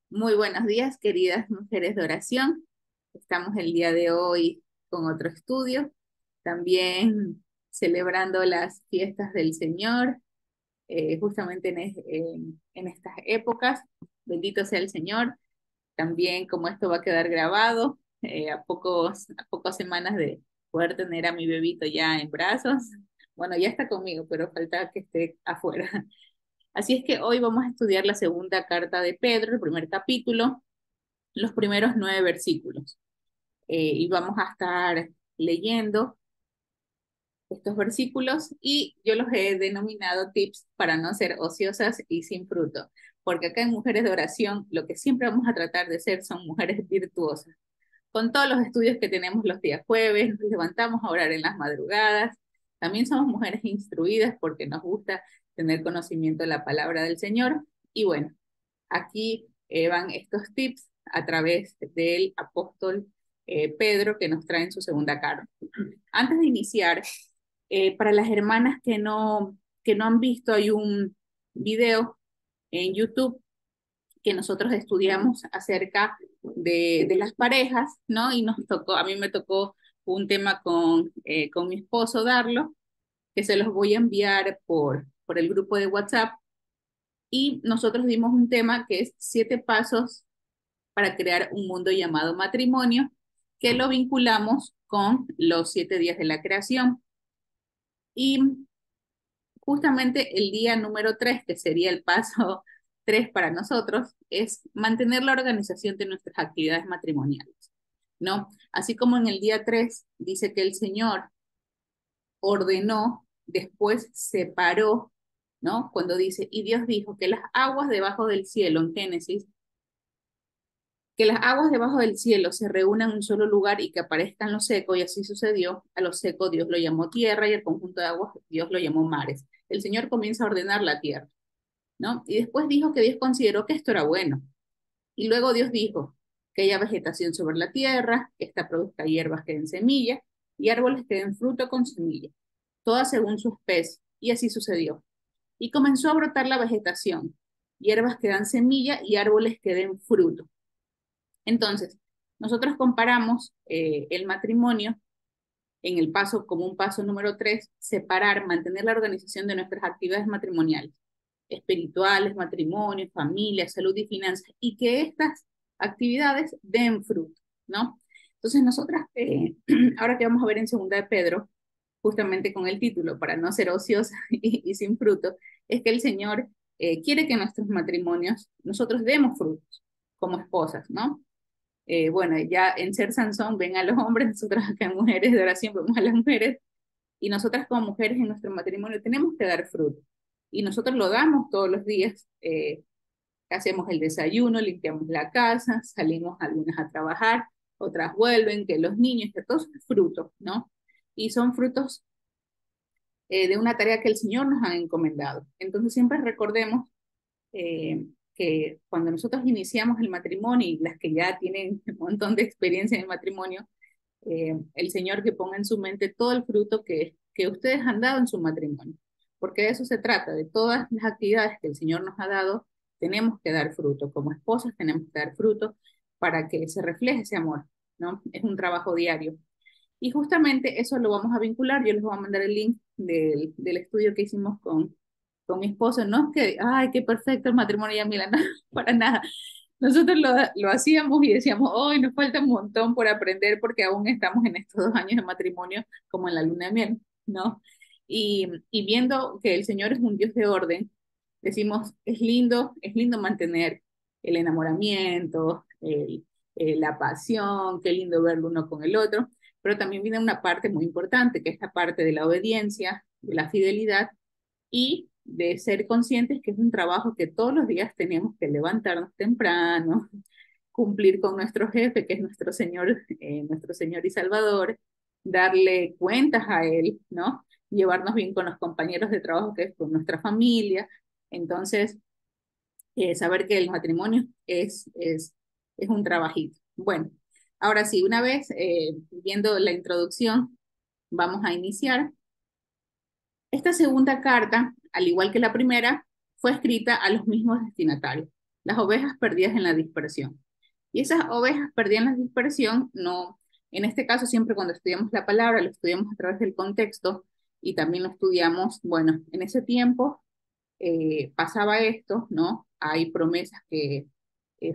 Muy buenos días, queridas mujeres de oración. Estamos el día de hoy con otro estudio, también celebrando las fiestas del Señor, justamente en estas épocas. Bendito sea el Señor. También como esto va a quedar grabado, a pocas semanas de poder tener a mi bebito ya en brazos. Bueno, ya está conmigo, pero falta que esté afuera. Así es que hoy vamos a estudiar la segunda carta de Pedro, el primer capítulo, los primeros 9 versículos. Y vamos a estar leyendo estos versículos y yo los he denominado tips para no ser ociosas y sin fruto, porque acá en Mujeres de Oración lo que siempre vamos a tratar de ser son mujeres virtuosas. Con todos los estudios que tenemos los días jueves, nos levantamos a orar en las madrugadas, también somos mujeres instruidas porque nos gusta tener conocimiento de la palabra del Señor. Y bueno, aquí van estos tips a través del apóstol Pedro que nos trae en su segunda carta. Antes de iniciar, para las hermanas que no han visto, hay un video en YouTube que nosotros estudiamos acerca de las parejas, ¿no? Y nos tocó, a mí me tocó un tema con mi esposo darlo, que se los voy a enviar por el grupo de WhatsApp. Y nosotros dimos un tema que es 7 pasos para crear un mundo llamado matrimonio, que lo vinculamos con los 7 días de la creación. Y justamente el día número 3, que sería el paso 3 para nosotros, es mantener la organización de nuestras actividades matrimoniales, ¿no? Así como en el día 3 dice que el Señor ordenó, después separó, ¿no? Cuando dice, y Dios dijo que las aguas debajo del cielo, en Génesis, que las aguas debajo del cielo se reúnan en un solo lugar y que aparezcan lo seco, y así sucedió. A lo seco Dios lo llamó tierra y al conjunto de aguas Dios lo llamó mares. El Señor comienza a ordenar la tierra, ¿no? Y después dijo que Dios consideró que esto era bueno. Y luego Dios dijo que haya vegetación sobre la tierra, que ésta produzca hierbas que den semilla y árboles que den fruto con semilla, todas según su especie. Y así sucedió. Y comenzó a brotar la vegetación, hierbas que dan semilla y árboles que den fruto. Entonces, nosotros comparamos el matrimonio en el paso, como un paso número 3, separar, mantener la organización de nuestras actividades matrimoniales, espirituales, matrimonio, familia, salud y finanzas, y que estas actividades den fruto, ¿no? Entonces, nosotras, ahora que vamos a ver en segunda de Pedro, justamente con el título, para no ser ociosa y sin fruto, es que el Señor quiere que en nuestros matrimonios nosotros demos frutos como esposas, ¿no? Bueno, ya en Ser Sansón ven a los hombres, nosotros acá en Mujeres de Oración vemos a las mujeres, y nosotras como mujeres en nuestro matrimonio tenemos que dar fruto. Y nosotros lo damos todos los días. Hacemos el desayuno, limpiamos la casa, salimos algunas a trabajar, otras vuelven, que los niños, que todos son frutos, ¿no? Y son frutos de una tarea que el Señor nos ha encomendado. Entonces siempre recordemos que cuando nosotros iniciamos el matrimonio y las que ya tienen un montón de experiencia en el matrimonio, el Señor que ponga en su mente todo el fruto que ustedes han dado en su matrimonio. Porque de eso se trata, de todas las actividades que el Señor nos ha dado, tenemos que dar fruto. Como esposas tenemos que dar fruto para que se refleje ese amor, ¿no? Es un trabajo diario. Y justamente eso lo vamos a vincular. Yo les voy a mandar el link del estudio que hicimos con mi esposo. No es que, ay, qué perfecto el matrimonio ya, mira, no, para nada. Nosotros lo hacíamos y decíamos, hoy nos falta un montón por aprender porque aún estamos en estos 2 años de matrimonio como en la luna de miel, ¿no? Y viendo que el Señor es un Dios de orden, decimos, es lindo mantener el enamoramiento, la pasión, qué lindo verlo uno con el otro, pero también viene una parte muy importante, que es la parte de la obediencia, de la fidelidad y de ser conscientes que es un trabajo que todos los días tenemos que levantarnos temprano, cumplir con nuestro jefe, que es nuestro Señor y Salvador, darle cuentas a Él, ¿no? Llevarnos bien con los compañeros de trabajo, que es con nuestra familia. Entonces, saber que el matrimonio es un trabajito. Bueno, ahora sí, una vez viendo la introducción, vamos a iniciar. Esta segunda carta, al igual que la primera, fue escrita a los mismos destinatarios, las ovejas perdidas en la dispersión. Y esas ovejas perdidas en la dispersión, no, en este caso siempre cuando estudiamos la palabra, lo estudiamos a través del contexto y también lo estudiamos, bueno, en ese tiempo pasaba esto, ¿no? Hay promesas que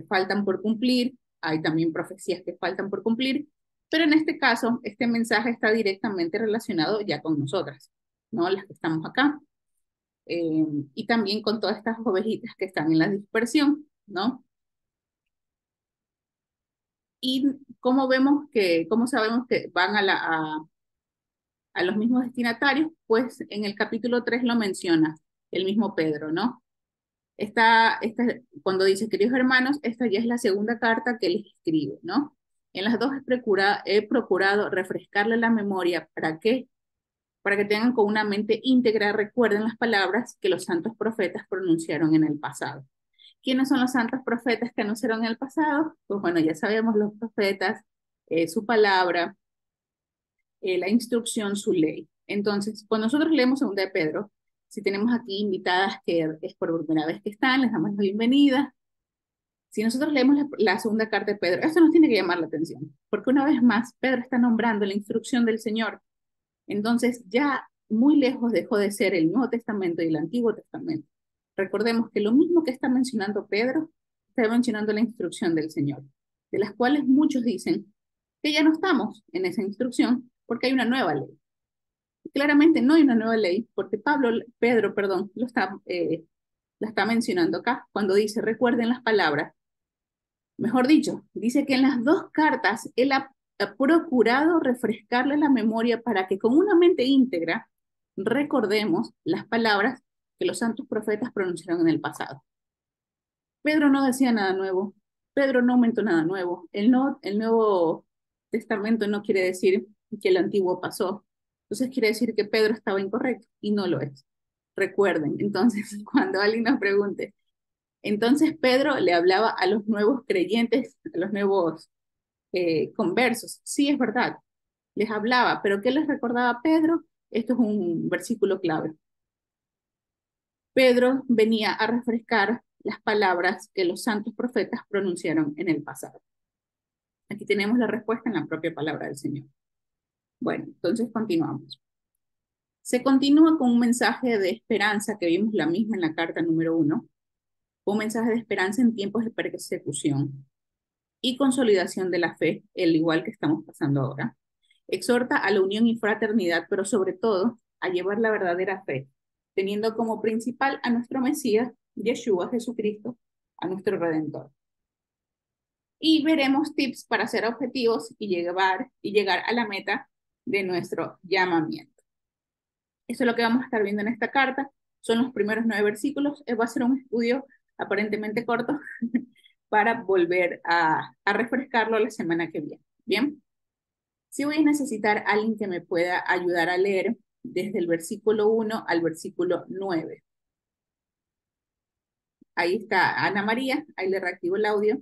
faltan por cumplir, hay también profecías que faltan por cumplir, pero en este caso, este mensaje está directamente relacionado ya con nosotras, ¿no? Las que estamos acá, y también con todas estas ovejitas que están en la dispersión, ¿no? Y cómo vemos que, cómo sabemos que van a los mismos destinatarios, pues en el capítulo 3 lo menciona el mismo Pedro, ¿no? Cuando dice, queridos hermanos, esta ya es la segunda carta que les escribo, ¿no? En las dos he procurado refrescarle la memoria. ¿Para qué? Para que tengan con una mente íntegra, recuerden las palabras que los santos profetas pronunciaron en el pasado. ¿Quiénes son los santos profetas que anunciaron en el pasado? Pues bueno, ya sabemos los profetas, su palabra, la instrucción, su ley. Entonces, cuando nosotros leemos segunda de Pedro, si tenemos aquí invitadas que es por primera vez que están, les damos la bienvenida. Si nosotros leemos la segunda carta de Pedro, esto nos tiene que llamar la atención, porque una vez más, Pedro está nombrando la instrucción del Señor. Entonces, ya muy lejos dejó de ser el Nuevo Testamento y el Antiguo Testamento. Recordemos que lo mismo que está mencionando Pedro, está mencionando la instrucción del Señor, de las cuales muchos dicen que ya no estamos en esa instrucción porque hay una nueva ley. Y claramente no hay una nueva ley porque Pedro, perdón, la está mencionando acá cuando dice, recuerden las palabras. Mejor dicho, dice que en las dos cartas él ha procurado refrescarle la memoria para que con una mente íntegra recordemos las palabras que los santos profetas pronunciaron en el pasado. Pedro no decía nada nuevo, Pedro no aumentó nada nuevo. El Nuevo Testamento no quiere decir que el Antiguo pasó. Entonces quiere decir que Pedro estaba incorrecto y no lo es. Recuerden, entonces, cuando alguien nos pregunte, entonces Pedro le hablaba a los nuevos creyentes, a los nuevos conversos. Sí, es verdad, les hablaba, pero ¿qué les recordaba Pedro? Esto es un versículo clave. Pedro venía a refrescar las palabras que los santos profetas pronunciaron en el pasado. Aquí tenemos la respuesta en la propia palabra del Señor. Bueno, entonces continuamos. Se continúa con un mensaje de esperanza que vimos la misma en la carta número 1, un mensaje de esperanza en tiempos de persecución y consolidación de la fe, el igual que estamos pasando ahora. Exhorta a la unión y fraternidad, pero sobre todo a llevar la verdadera fe, teniendo como principal a nuestro Mesías, Yeshua, Jesucristo, a nuestro Redentor. Y veremos tips para ser objetivos y llegar a la meta de nuestro llamamiento. Eso es lo que vamos a estar viendo en esta carta. Son los primeros 9 versículos. Va a ser un estudio aparentemente corto para volver a refrescarlo la semana que viene. Bien. Sí voy a necesitar a alguien que me pueda ayudar a leer desde el versículo 1 al versículo 9. Ahí está Ana María, ahí le reactivo el audio.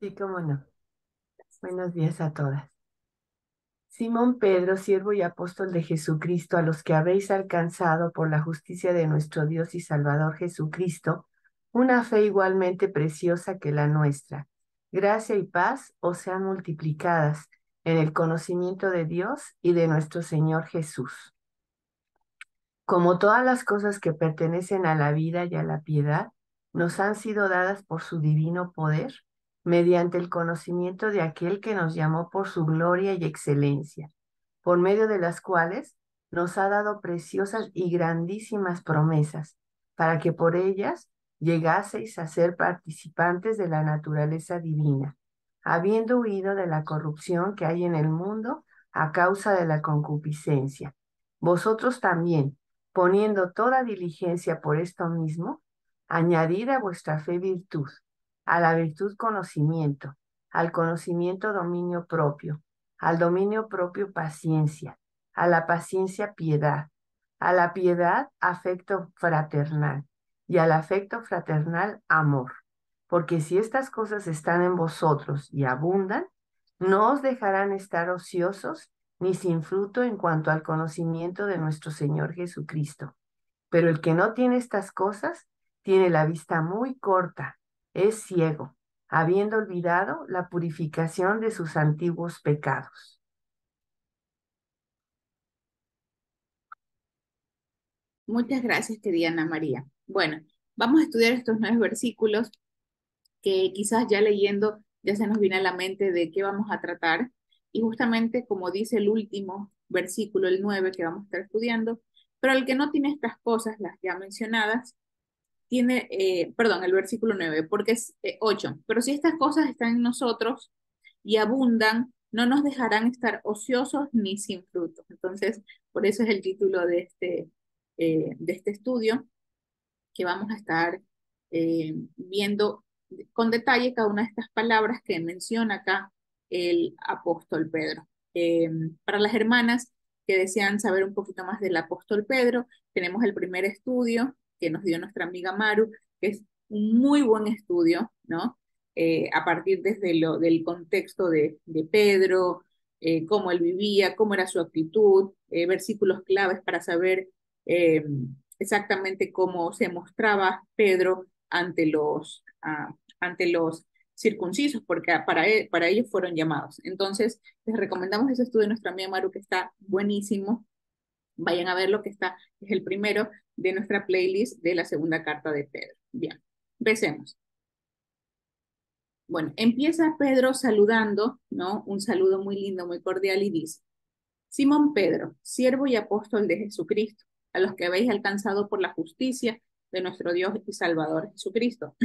Sí, cómo no. Buenos días a todas. Simón Pedro, siervo y apóstol de Jesucristo, a los que habéis alcanzado por la justicia de nuestro Dios y Salvador Jesucristo, una fe igualmente preciosa que la nuestra. Gracia y paz os sean multiplicadas en el conocimiento de Dios y de nuestro Señor Jesús. Como todas las cosas que pertenecen a la vida y a la piedad, nos han sido dadas por su divino poder, mediante el conocimiento de aquel que nos llamó por su gloria y excelencia, por medio de las cuales nos ha dado preciosas y grandísimas promesas, para que por ellas llegaseis a ser participantes de la naturaleza divina, habiendo huido de la corrupción que hay en el mundo a causa de la concupiscencia. Vosotros también, poniendo toda diligencia por esto mismo, añadid a vuestra fe virtud, a la virtud conocimiento, al conocimiento dominio propio, al dominio propio paciencia, a la paciencia piedad, a la piedad afecto fraternal y al afecto fraternal amor. Porque si estas cosas están en vosotros y abundan, no os dejarán estar ociosos ni sin fruto en cuanto al conocimiento de nuestro Señor Jesucristo. Pero el que no tiene estas cosas tiene la vista muy corta, es ciego, habiendo olvidado la purificación de sus antiguos pecados. Muchas gracias, querida Ana María. Bueno, vamos a estudiar estos 9 versículos que quizás ya leyendo ya se nos viene a la mente de qué vamos a tratar. Y justamente como dice el último versículo, el 9 que vamos a estar estudiando, pero el que no tiene estas cosas, las ya mencionadas, tiene, perdón, el versículo 9 porque es 8, pero si estas cosas están en nosotros y abundan, no nos dejarán estar ociosos ni sin frutos. Entonces, por eso es el título de este estudio que vamos a estar viendo con detalle cada una de estas palabras que menciona acá el apóstol Pedro. Para las hermanas que desean saber un poquito más del apóstol Pedro, tenemos el primer estudio que nos dio nuestra amiga Maru, que es un muy buen estudio, ¿no? A partir del contexto de Pedro, cómo él vivía, cómo era su actitud, versículos claves para saber eh, exactamente cómo se mostraba Pedro ante los circuncisos, porque para ellos fueron llamados. Entonces, les recomendamos ese estudio de nuestra amiga Maru, que está buenísimo. Vayan a ver lo que está, es el primero de nuestra playlist de la segunda carta de Pedro. Bien, empecemos. Bueno, empieza Pedro saludando, ¿no? Un saludo muy lindo, muy cordial y dice, Simón Pedro, siervo y apóstol de Jesucristo, a los que habéis alcanzado por la justicia de nuestro Dios y Salvador Jesucristo,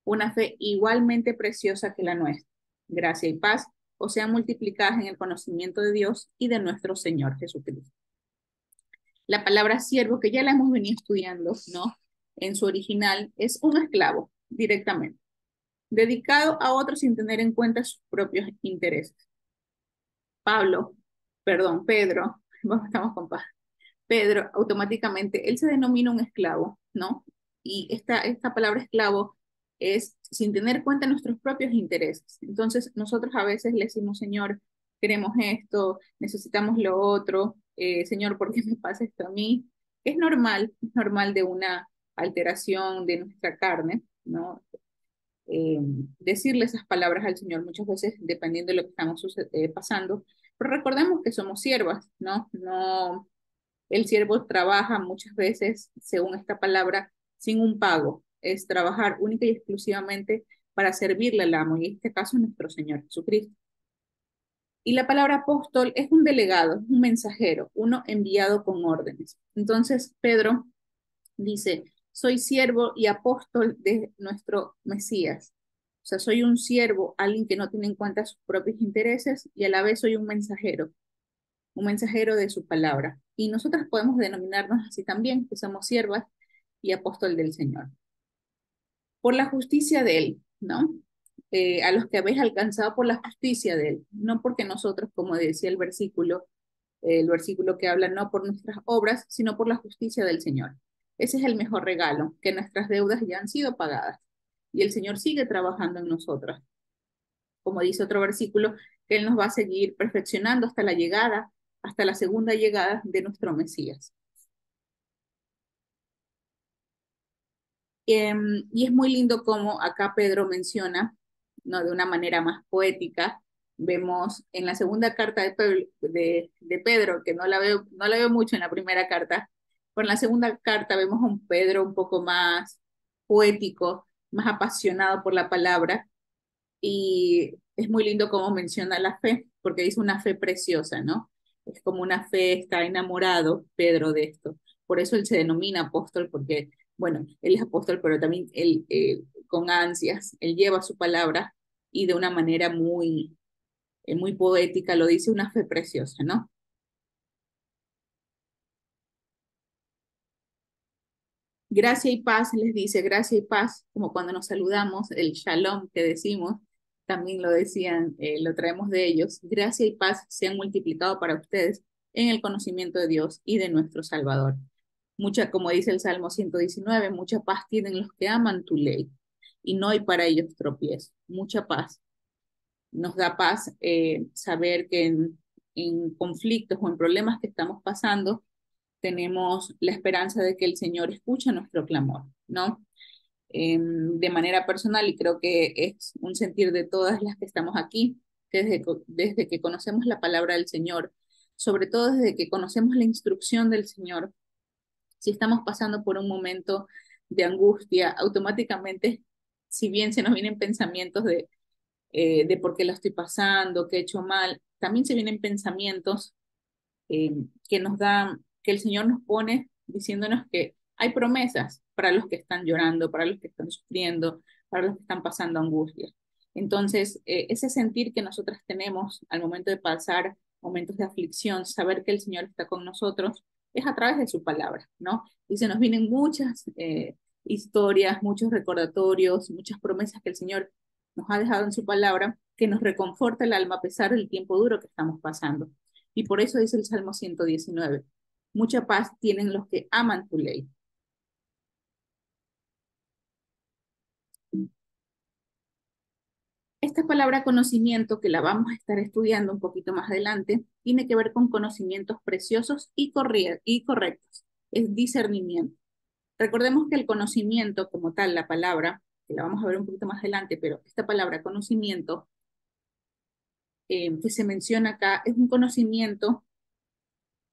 una fe igualmente preciosa que la nuestra. Gracia y paz os sean multiplicadas en el conocimiento de Dios y de nuestro Señor Jesucristo. La palabra siervo, que ya la hemos venido estudiando, ¿no? En su original, es un esclavo, directamente, dedicado a otros sin tener en cuenta sus propios intereses. Pedro, estamos con paz. Pedro, automáticamente, él se denomina un esclavo, ¿no? Y esta palabra esclavo es sin tener en cuenta nuestros propios intereses. Entonces, nosotros a veces le decimos, Señor, queremos esto, necesitamos lo otro, Señor, ¿por qué me pasa esto a mí? Es normal de una alteración de nuestra carne, ¿no? eh, Decirle esas palabras al Señor muchas veces dependiendo de lo que estamos pasando, pero recordemos que somos siervas, ¿no? No, el siervo trabaja muchas veces, según esta palabra, sin un pago, es trabajar única y exclusivamente para servirle al amo, y en este caso nuestro Señor Jesucristo. Y la palabra apóstol es un delegado, un mensajero, uno enviado con órdenes. Entonces Pedro dice, soy siervo y apóstol de nuestro Mesías. O sea, soy un siervo, alguien que no tiene en cuenta sus propios intereses y a la vez soy un mensajero de su palabra. Y nosotras podemos denominarnos así también, que somos siervas y apóstol del Señor. Por la justicia de Él, ¿no? A los que habéis alcanzado por la justicia de Él, no porque nosotros, como decía el versículo que habla, no por nuestras obras, sino por la justicia del Señor. Ese es el mejor regalo, que nuestras deudas ya han sido pagadas y el Señor sigue trabajando en nosotras. Como dice otro versículo, que Él nos va a seguir perfeccionando hasta la llegada, hasta la segunda llegada de nuestro Mesías. Y es muy lindo como acá Pedro menciona, ¿no? De una manera más poética, vemos en la segunda carta de Pedro, que no la veo mucho en la primera carta, pero en la segunda carta vemos a un Pedro un poco más poético, más apasionado por la palabra, y es muy lindo cómo menciona la fe, porque dice una fe preciosa, ¿no? Es como una fe, está enamorado Pedro de esto. Por eso él se denomina apóstol, porque, bueno, él es apóstol, pero también él, con ansias, él lleva su palabra y de una manera muy poética lo dice, una fe preciosa, ¿no? Gracia y paz, les dice, gracia y paz, como cuando nos saludamos, el shalom que decimos, también lo decían, lo traemos de ellos, gracia y paz se han multiplicado para ustedes en el conocimiento de Dios y de nuestro Salvador. Mucha, como dice el Salmo 119, mucha paz tienen los que aman tu ley y no hay para ellos tropiezo. Mucha paz. Nos da paz saber que en conflictos o en problemas que estamos pasando, tenemos la esperanza de que el Señor escucha nuestro clamor, ¿no? De manera personal, y creo que es un sentir de todas las que estamos aquí, que desde que conocemos la palabra del Señor, sobre todo desde que conocemos la instrucción del Señor, si estamos pasando por un momento de angustia, automáticamente, si bien se nos vienen pensamientos de por qué lo estoy pasando, qué he hecho mal, también se vienen pensamientos que nos da, que el Señor nos pone diciéndonos que hay promesas para los que están llorando, para los que están sufriendo, para los que están pasando angustia. Entonces, ese sentir que nosotras tenemos al momento de pasar momentos de aflicción, saber que el Señor está con nosotros, es a través de su palabra, ¿no? Y se nos vienen muchas historias, muchos recordatorios, muchas promesas que el Señor nos ha dejado en su palabra, que nos reconforta el alma a pesar del tiempo duro que estamos pasando. Y por eso dice el Salmo 119, mucha paz tienen los que aman tu ley. Esta palabra conocimiento, que la vamos a estar estudiando un poquito más adelante, tiene que ver con conocimientos preciosos y correctos. Es discernimiento. Recordemos que el conocimiento como tal, la palabra, que la vamos a ver un poquito más adelante, pero esta palabra conocimiento que se menciona acá es un conocimiento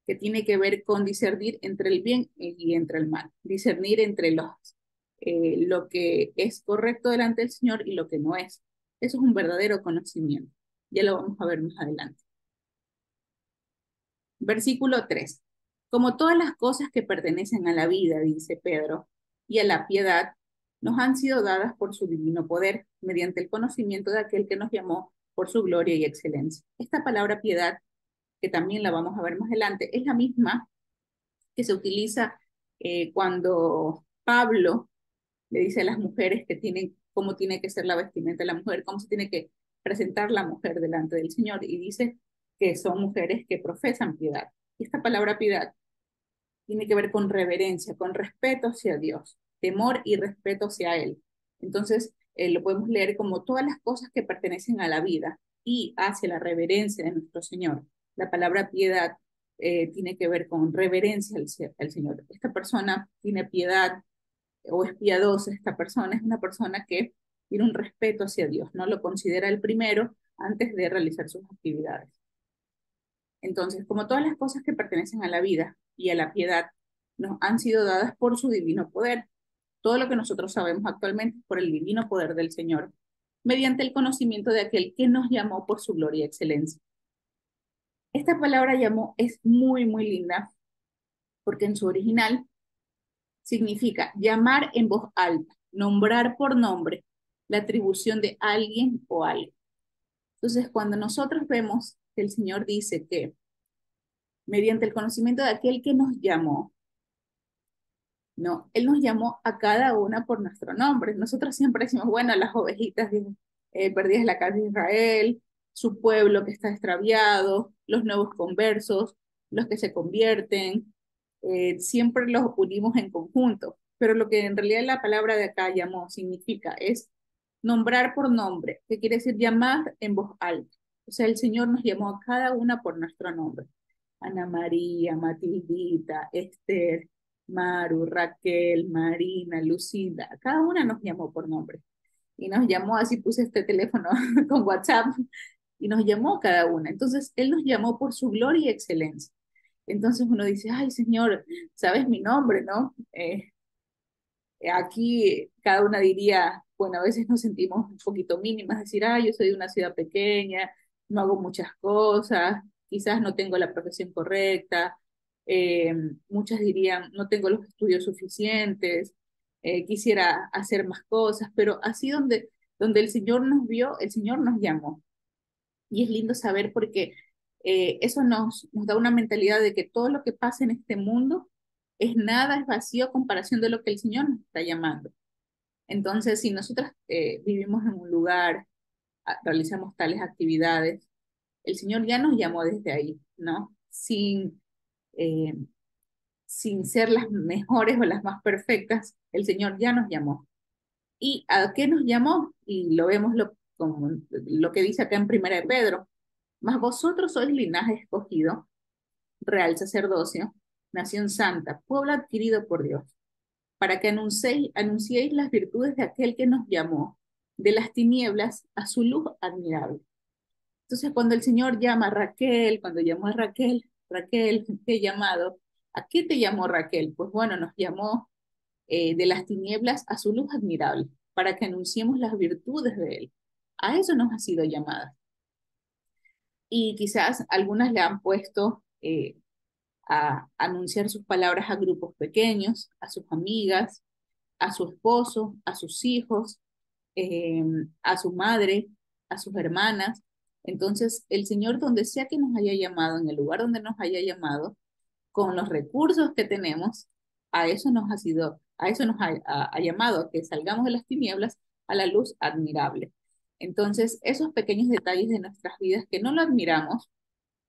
que tiene que ver con discernir entre el bien y entre el mal, discernir entre lo que es correcto delante del Señor y lo que no es. Eso es un verdadero conocimiento. Ya lo vamos a ver más adelante. Versículo 3. Como todas las cosas que pertenecen a la vida, dice Pedro, y a la piedad, nos han sido dadas por su divino poder, mediante el conocimiento de aquel que nos llamó por su gloria y excelencia. Esta palabra piedad, que también la vamos a ver más adelante, es la misma que se utiliza cuando Pablo le dice a las mujeres que tienen, cómo tiene que ser la vestimenta de la mujer, cómo se tiene que presentar la mujer delante del Señor, y dice que son mujeres que profesan piedad. Y esta palabra piedad tiene que ver con reverencia, con respeto hacia Dios, temor y respeto hacia Él. Entonces, lo podemos leer como todas las cosas que pertenecen a la vida y hacia la reverencia de nuestro Señor. La palabra piedad tiene que ver con reverencia al Señor. Esta persona tiene piedad o es piadosa, esta persona es una persona que tiene un respeto hacia Dios, no lo considera el primero antes de realizar sus actividades. Entonces, como todas las cosas que pertenecen a la vida y a la piedad nos han sido dadas por su divino poder, todo lo que nosotros sabemos actualmente es por el divino poder del Señor, mediante el conocimiento de aquel que nos llamó por su gloria y excelencia. Esta palabra llamó es muy, muy linda, porque en su original significa llamar en voz alta, nombrar por nombre la atribución de alguien o algo. Entonces, cuando nosotros vemos que el Señor dice que mediante el conocimiento de aquel que nos llamó, no, Él nos llamó a cada una por nuestro nombre. Nosotros siempre decimos, bueno, las ovejitas perdidas de la casa de Israel, su pueblo que está extraviado, los nuevos conversos, los que se convierten, siempre los unimos en conjunto. Pero lo que en realidad la palabra de acá llamó significa es nombrar por nombre, que quiere decir llamar en voz alta. O sea, el Señor nos llamó a cada una por nuestro nombre. Ana María, Matildita, Esther, Maru, Raquel, Marina, Lucida, cada una nos llamó por nombre. Y nos llamó, así puse este teléfono con WhatsApp, y nos llamó cada una. Entonces, Él nos llamó por su gloria y excelencia. Entonces uno dice, ay Señor, sabes mi nombre, ¿no? Aquí cada una diría, bueno, a veces nos sentimos un poquito mínimas, decir, ah, yo soy de una ciudad pequeña, no hago muchas cosas, quizás no tengo la profesión correcta, eh, muchas dirían, no tengo los estudios suficientes, quisiera hacer más cosas, pero así donde el Señor nos vio, el Señor nos llamó. Y es lindo saber porque eso nos da una mentalidad de que todo lo que pasa en este mundo es nada, es vacío a comparación de lo que el Señor nos está llamando. Entonces, si nosotros vivimos en un lugar, realizamos tales actividades, el Señor ya nos llamó desde ahí, ¿no? Eh, sin ser las mejores o las más perfectas, el Señor ya nos llamó. ¿Y a qué nos llamó? Y lo vemos como lo que dice acá en Primera de Pedro. Mas vosotros sois linaje escogido, real sacerdocio, nación santa, pueblo adquirido por Dios, para que anunciéis las virtudes de aquel que nos llamó de las tinieblas a su luz admirable. Entonces, cuando el Señor llama a Raquel, cuando llamó a Raquel, Raquel, te he llamado. ¿A qué te llamó Raquel? Pues bueno, nos llamó de las tinieblas a su luz admirable, para que anunciemos las virtudes de Él. A eso nos ha sido llamada. Y quizás algunas le han puesto a anunciar sus palabras a grupos pequeños, a sus amigas, a su esposo, a sus hijos, eh, a su madre, a sus hermanas. Entonces, el Señor, donde sea que nos haya llamado, en el lugar donde nos haya llamado, con los recursos que tenemos, a eso nos ha sido, a eso nos ha llamado, a que salgamos de las tinieblas a la luz admirable. Entonces, esos pequeños detalles de nuestras vidas que no lo admiramos,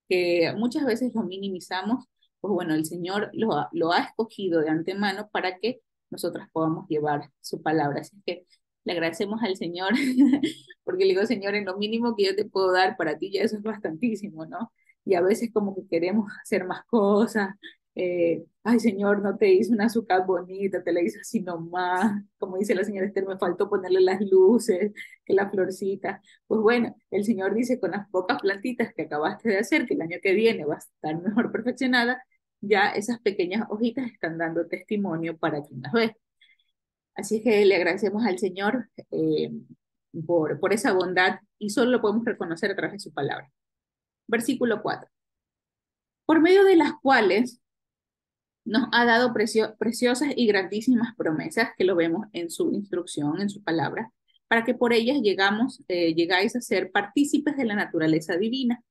que muchas veces lo minimizamos, pues bueno, el Señor lo ha escogido de antemano para que nosotras podamos llevar su palabra. Así que le agradecemos al Señor, porque le digo, Señor, en lo mínimo que yo te puedo dar para ti, ya eso es bastantísimo, ¿no? Y a veces como que queremos hacer más cosas. Ay, Señor, no te hice una azúcar bonita, te la hice así nomás. Como dice la señora Esther, me faltó ponerle las luces, que la florcita. Pues bueno, el Señor dice, con las pocas plantitas que acabaste de hacer, que el año que viene va a estar mejor perfeccionada, ya esas pequeñas hojitas están dando testimonio para quien las ve. Así que le agradecemos al Señor por esa bondad y solo lo podemos reconocer a través de su palabra. Versículo 4. Por medio de las cuales nos ha dado preciosas y grandísimas promesas, que lo vemos en su instrucción, en su palabra, para que por ellas llegáis a ser partícipes de la naturaleza divina,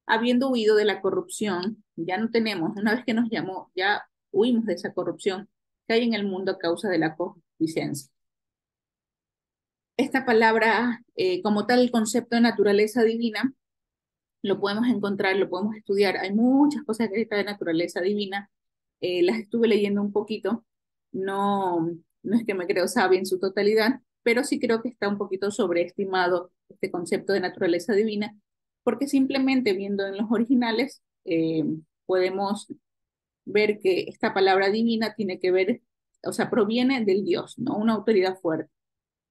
habiendo huido de la corrupción. Ya no tenemos, una vez que nos llamó, ya huimos de esa corrupción que hay en el mundo a causa de la concupiscencia. Esta palabra, como tal, el concepto de naturaleza divina, lo podemos encontrar, lo podemos estudiar. Hay muchas cosas que de naturaleza divina, las estuve leyendo un poquito. No, no es que me creo sabia en su totalidad, pero sí creo que está un poquito sobreestimado este concepto de naturaleza divina, porque simplemente viendo en los originales podemos ver que esta palabra divina tiene que ver, o sea, proviene del Dios, ¿no? Una autoridad fuerte.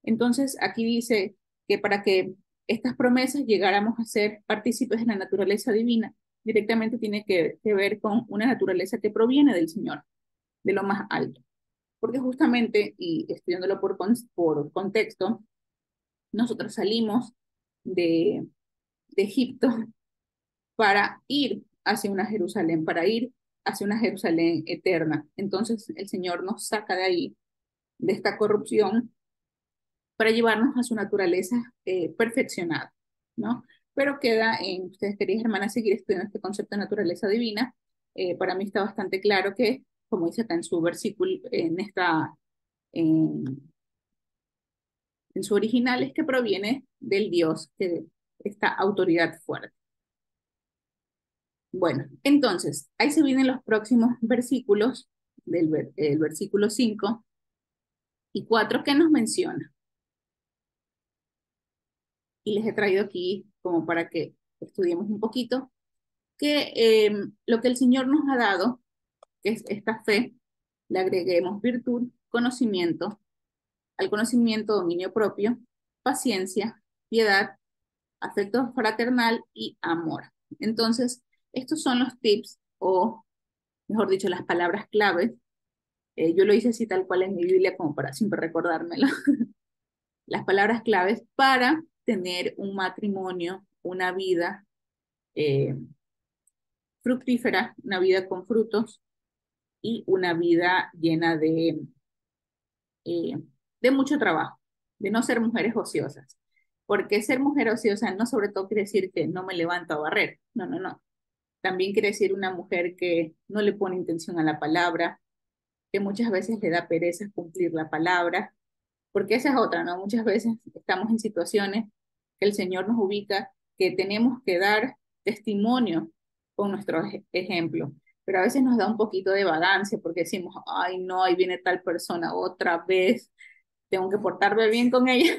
Entonces, aquí dice que para que estas promesas llegáramos a ser partícipes de la naturaleza divina, directamente tiene que ver con una naturaleza que proviene del Señor, de lo más alto. Porque justamente, y estudiándolo por contexto, nosotros salimos de, de Egipto para ir hacia una Jerusalén, para ir hacia una Jerusalén eterna. Entonces, el Señor nos saca de ahí, de esta corrupción, para llevarnos a su naturaleza perfeccionada, ¿no? Pero queda en ustedes, queridas hermanas, seguir estudiando este concepto de naturaleza divina. Para mí está bastante claro que, como dice acá en su versículo, en, en su original, es que proviene del Dios, de esta autoridad fuerte. Bueno, entonces, ahí se vienen los próximos versículos, el versículo 5 y 4 que nos menciona. Y les he traído aquí como para que estudiemos un poquito, que lo que el Señor nos ha dado, que es esta fe, le agreguemos virtud, conocimiento, al conocimiento dominio propio, paciencia, piedad, afecto fraternal y amor. Entonces, estos son los tips o, mejor dicho, las palabras claves. Yo lo hice así tal cual en mi Biblia como para siempre recordármelo. Las palabras claves para tener un matrimonio, una vida eh, fructífera, una vida con frutos y una vida llena eh, de mucho trabajo, de no ser mujeres ociosas. Porque ser mujer ociosa no sobre todo quiere decir que no me levanto a barrer, no, no, no. También quiere decir una mujer que no le pone intención a la palabra, que muchas veces le da pereza cumplir la palabra, porque esa es otra, ¿no? Muchas veces estamos en situaciones que el Señor nos ubica, que tenemos que dar testimonio con nuestro ejemplo, pero a veces nos da un poquito de vagancia porque decimos, ay, no, ahí viene tal persona otra vez, tengo que portarme bien con ella.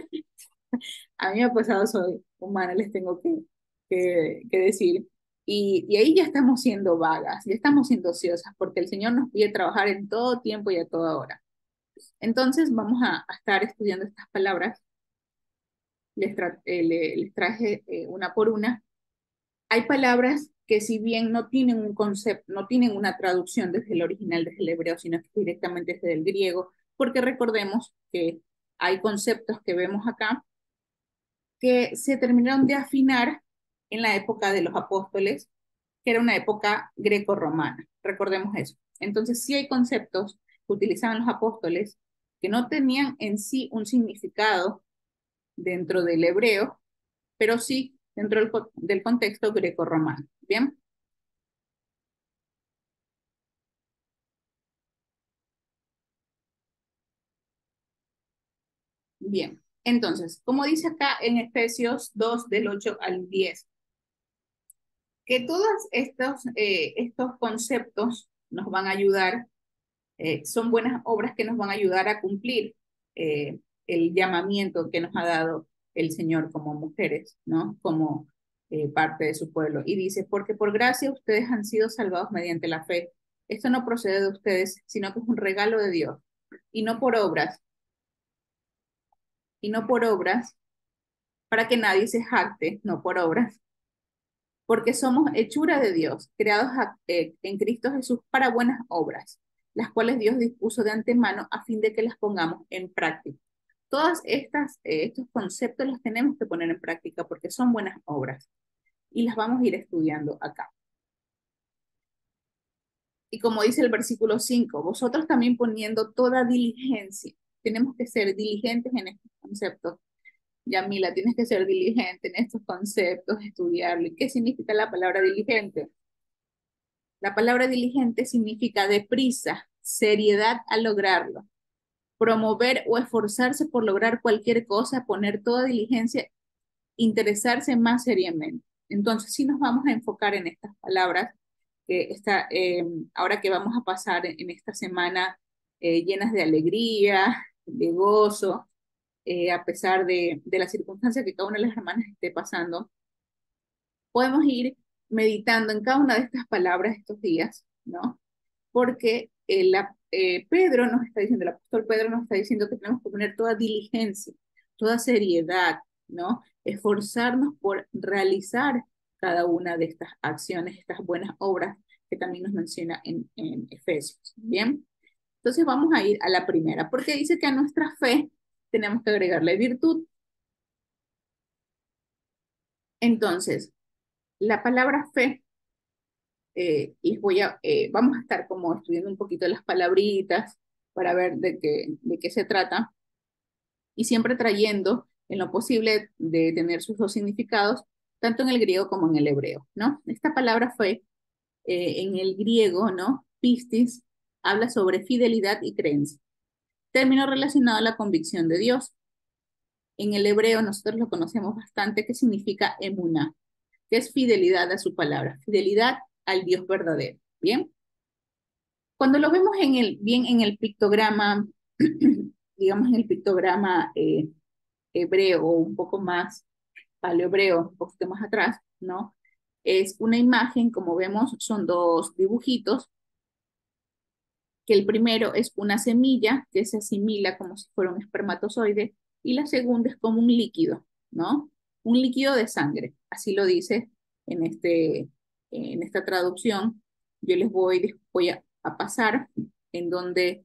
A mí me ha pasado, soy humana, les tengo que decir. Y ahí ya estamos siendo vagas, ya estamos siendo ociosas, porque el Señor nos pide trabajar en todo tiempo y a toda hora. Entonces vamos a estar estudiando estas palabras. Les traje una por una. Hay palabras que si bien no tienen un concepto, no tienen una traducción desde el original, desde el hebreo, sino que directamente desde el griego, porque recordemos que hay conceptos que vemos acá que se terminaron de afinar en la época de los apóstoles, que era una época greco-romana. Recordemos eso. Entonces, sí hay conceptos que utilizaban los apóstoles que no tenían en sí un significado dentro del hebreo, pero sí dentro del contexto greco-romano. ¿Bien? Bien. Entonces, como dice acá en Efesios 2 del 8 al 10, que todos estos conceptos nos van a ayudar, son buenas obras que nos van a ayudar a cumplir eh, el llamamiento que nos ha dado el Señor como mujeres, ¿no? Como parte de su pueblo. Y dice, porque por gracia ustedes han sido salvados mediante la fe. Esto no procede de ustedes, sino que es un regalo de Dios. Y no por obras, y no por obras, para que nadie se jacte, no por obras, porque somos hechura de Dios, creados en Cristo Jesús para buenas obras, las cuales Dios dispuso de antemano a fin de que las pongamos en práctica. Todas estos conceptos los tenemos que poner en práctica porque son buenas obras y las vamos a ir estudiando acá. Y como dice el versículo 5, vosotros también poniendo toda diligencia, tenemos que ser diligentes en estos conceptos. Yamila, tienes que ser diligente en estos conceptos, estudiarlo. ¿Y qué significa la palabra diligente? La palabra diligente significa deprisa, seriedad al lograrlo, promover o esforzarse por lograr cualquier cosa, poner toda diligencia, interesarse más seriamente. Entonces, sí nos vamos a enfocar en estas palabras ahora que vamos a pasar en esta semana llenas de alegría, de gozo, a pesar de la circunstancia que cada una de las hermanas esté pasando, podemos ir meditando en cada una de estas palabras estos días, ¿no? Porque Pedro nos está diciendo, el apóstol Pedro nos está diciendo que tenemos que poner toda diligencia, toda seriedad, ¿no? Esforzarnos por realizar cada una de estas acciones, estas buenas obras que también nos menciona en Efesios, ¿bien? Entonces vamos a ir a la primera, porque dice que a nuestra fe tenemos que agregarle virtud. Entonces, la palabra fe vamos a estar como estudiando un poquito las palabritas para ver de qué se trata y siempre trayendo en lo posible de tener sus dos significados, tanto en el griego como en el hebreo, ¿no? Esta palabra fue en el griego, ¿no? Pistis, habla sobre fidelidad y creencia, término relacionado a la convicción de Dios. En el hebreo nosotros lo conocemos bastante, que significa emuná, que es fidelidad a su palabra, fidelidad al Dios verdadero, ¿bien? Cuando lo vemos bien en el pictograma, digamos en el pictograma hebreo o un poco más paleohebreo, un poquito más atrás, ¿no? Es una imagen, como vemos, son dos dibujitos, que el primero es una semilla que se asimila como si fuera un espermatozoide y la segunda es como un líquido, ¿no? Un líquido de sangre, así lo dice en esta traducción. Yo voy a pasar en donde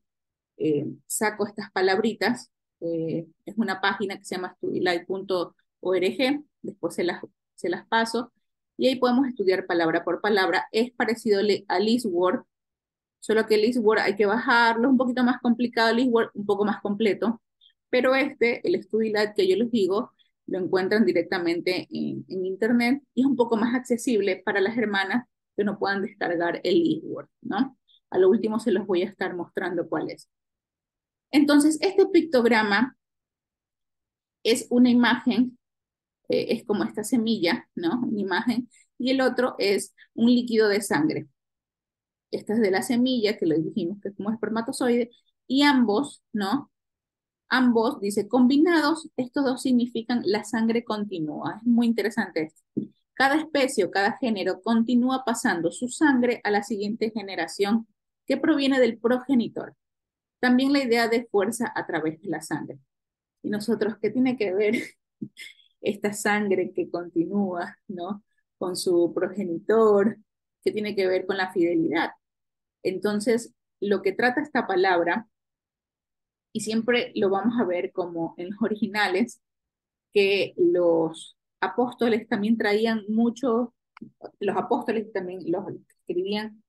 saco estas palabritas. Es una página que se llama studilight.org, después se las paso y ahí podemos estudiar palabra por palabra. Es parecido a Listword, solo que el Listword hay que bajarlo, es un poquito más complicado, el Listword un poco más completo, pero el StudyLight que yo les digo, lo encuentran directamente en internet y es un poco más accesible para las hermanas que no puedan descargar el Listword, ¿no? A lo último se los voy a estar mostrando cuál es. Entonces, este pictograma es una imagen, es como esta semilla, ¿no? Una imagen, y el otro es un líquido de sangre. Esta es de la semilla, que lo dijimos que es como espermatozoide, y ambos, ¿no? Ambos, dice, combinados, estos dos significan la sangre continua. Es muy interesante esto. Cada especie o cada género continúa pasando su sangre a la siguiente generación que proviene del progenitor. También la idea de fuerza a través de la sangre. ¿Y nosotros qué tiene que ver esta sangre que continúa, ¿no? Con su progenitor, qué tiene que ver con la fidelidad? Entonces, lo que trata esta palabra, y siempre lo vamos a ver como en los originales, que los apóstoles también traían mucho, los apóstoles también los escribían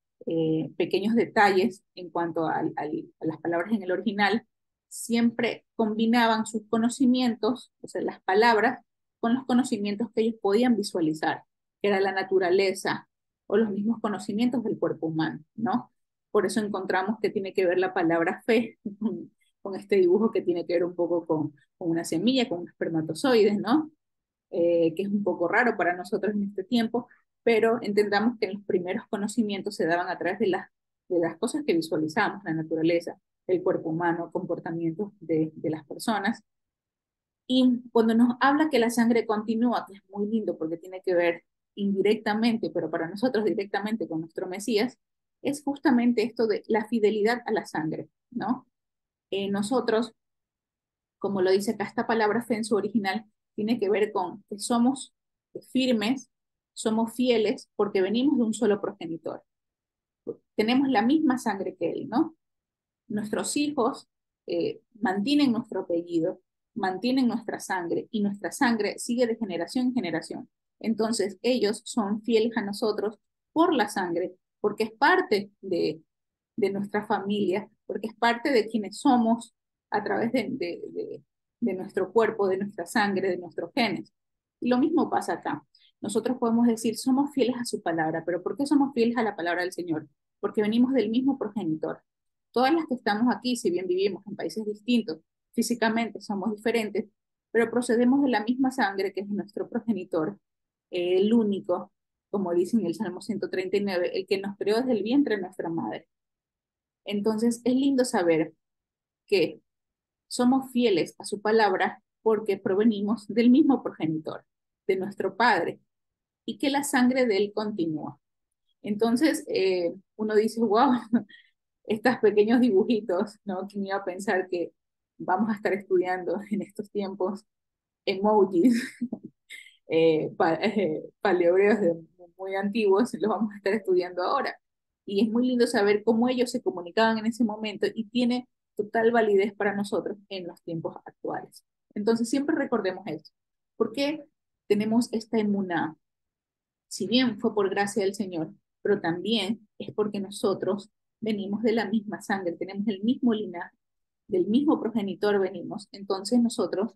pequeños detalles en cuanto a las palabras en el original, siempre combinaban sus conocimientos, o sea, las palabras, con los conocimientos que ellos podían visualizar, que era la naturaleza o los mismos conocimientos del cuerpo humano, ¿no? Por eso encontramos que tiene que ver la palabra fe con este dibujo que tiene que ver un poco con una semilla, con un espermatozoides, ¿no? Que es un poco raro para nosotros en este tiempo, pero entendamos que los primeros conocimientos se daban a través de las cosas que visualizamos, la naturaleza, el cuerpo humano, comportamientos de las personas. Y cuando nos habla que la sangre continúa, que es muy lindo porque tiene que ver indirectamente, pero para nosotros directamente con nuestro Mesías, es justamente esto de la fidelidad a la sangre, ¿no? Nosotros, como lo dice acá esta palabra fe en su original, tiene que ver con que somos firmes, somos fieles porque venimos de un solo progenitor. Tenemos la misma sangre que él, ¿no? Nuestros hijos mantienen nuestro apellido, mantienen nuestra sangre y nuestra sangre sigue de generación en generación. Entonces ellos son fieles a nosotros por la sangre, porque es parte de nuestra familia, porque es parte de quienes somos a través de nuestro cuerpo, de nuestra sangre, de nuestros genes. Y lo mismo pasa acá. Nosotros podemos decir, somos fieles a su palabra, pero ¿por qué somos fieles a la palabra del Señor? Porque venimos del mismo progenitor. Todas las que estamos aquí, si bien vivimos en países distintos, físicamente somos diferentes, pero procedemos de la misma sangre que es nuestro progenitor, el único, como dice en el Salmo 139, el que nos creó desde el vientre de nuestra madre. Entonces es lindo saber que somos fieles a su palabra porque provenimos del mismo progenitor, de nuestro Padre, y que la sangre de él continúa. Entonces uno dice, wow, estos pequeños dibujitos, ¿no? ¿Quién iba a pensar que vamos a estar estudiando en estos tiempos emojis paleobreos muy antiguos, los vamos a estar estudiando ahora? Y es muy lindo saber cómo ellos se comunicaban en ese momento y tiene total validez para nosotros en los tiempos actuales. Entonces siempre recordemos esto. ¿Por qué tenemos esta emuná? Si bien fue por gracia del Señor, pero también es porque nosotros venimos de la misma sangre, tenemos el mismo linaje, del mismo progenitor venimos, entonces nosotros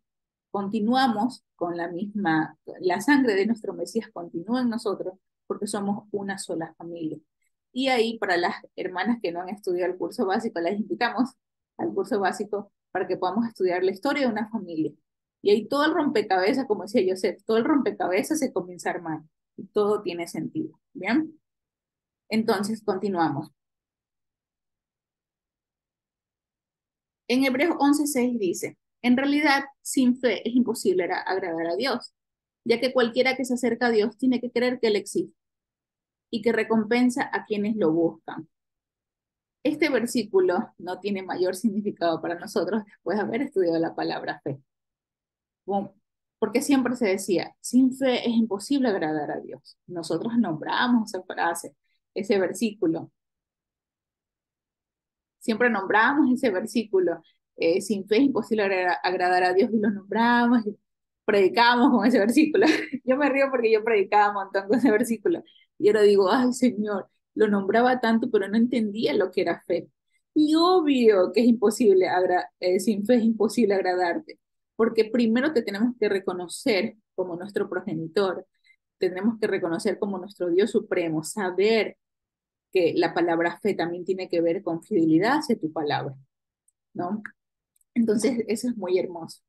continuamos con la misma, la sangre de nuestro Mesías continúa en nosotros porque somos una sola familia. Y ahí para las hermanas que no han estudiado el curso básico, las invitamos al curso básico para que podamos estudiar la historia de una familia. Y ahí todo el rompecabezas, como decía Joseph, todo el rompecabezas se comienza a armar y todo tiene sentido. ¿Bien? Entonces continuamos. En Hebreos 11:6 dice, en realidad, sin fe es imposible agradar a Dios, ya que cualquiera que se acerca a Dios tiene que creer que Él existe y que recompensa a quienes lo buscan. Este versículo no tiene mayor significado para nosotros después de haber estudiado la palabra fe. Bueno, porque siempre se decía, sin fe es imposible agradar a Dios. Nosotros nombramos esa frase, ese versículo, siempre nombramos ese versículo, sin fe es imposible agradar a Dios y lo nombramos y predicamos con ese versículo. Yo me río porque yo predicaba un montón con ese versículo. Y ahora digo, ay Señor, lo nombraba tanto, pero no entendía lo que era fe. Y obvio que es imposible, sin fe es imposible agradarte, porque primero te tenemos que reconocer como nuestro progenitor, tenemos que reconocer como nuestro Dios supremo, saber que la palabra fe también tiene que ver con fidelidad hacia tu palabra, ¿no? Entonces, eso es muy hermoso.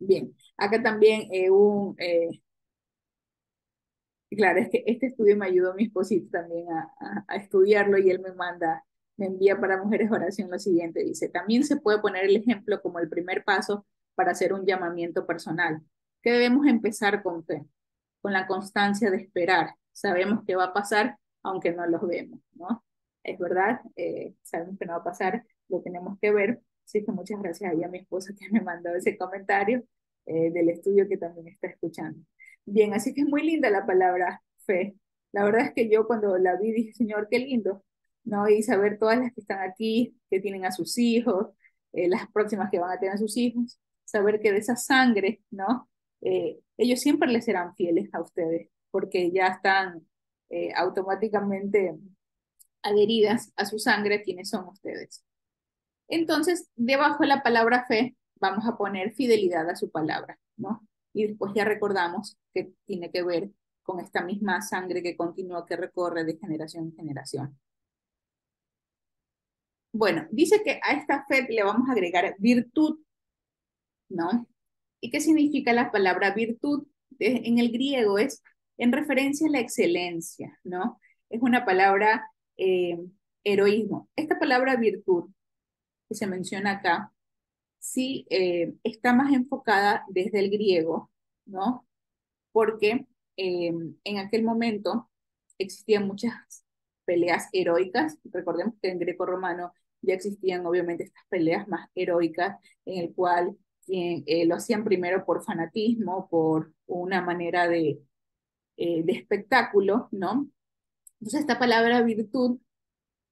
Bien, acá también claro, es que este estudio me ayudó a mi esposito también a estudiarlo y él me manda me envía para Mujeres Oración lo siguiente, dice, también se puede poner el ejemplo como el primer paso para hacer un llamamiento personal, que debemos empezar con fe, con la constancia de esperar. Sabemos que va a pasar aunque no los vemos, ¿no? Es verdad, sabemos que no va a pasar, lo tenemos que ver. Así que muchas gracias ahí a mi esposa que me mandó ese comentario del estudio que también está escuchando. Bien, así que es muy linda la palabra fe. La verdad es que yo cuando la vi dije, Señor, qué lindo, ¿no? Y saber todas las que están aquí, que tienen a sus hijos, las próximas que van a tener a sus hijos, saber que de esa sangre, ¿no? Ellos siempre les serán fieles a ustedes, porque ya están automáticamente adheridas a su sangre quienes son ustedes. Entonces, debajo de la palabra fe, vamos a poner fidelidad a su palabra, ¿no? Y después ya recordamos que tiene que ver con esta misma sangre que continúa, que recorre de generación en generación. Bueno, dice que a esta fe le vamos a agregar virtud, ¿no? ¿Y qué significa la palabra virtud? En el griego es en referencia a la excelencia, ¿no? Es una palabra eh, heroísmo. Esta palabra virtud que se menciona acá, sí está más enfocada desde el griego, ¿no? Porque en aquel momento existían muchas peleas heroicas. Recordemos que en greco-romano ya existían obviamente estas peleas más heroicas en el cual lo hacían primero por fanatismo, por una manera de espectáculo, ¿no? Entonces esta palabra virtud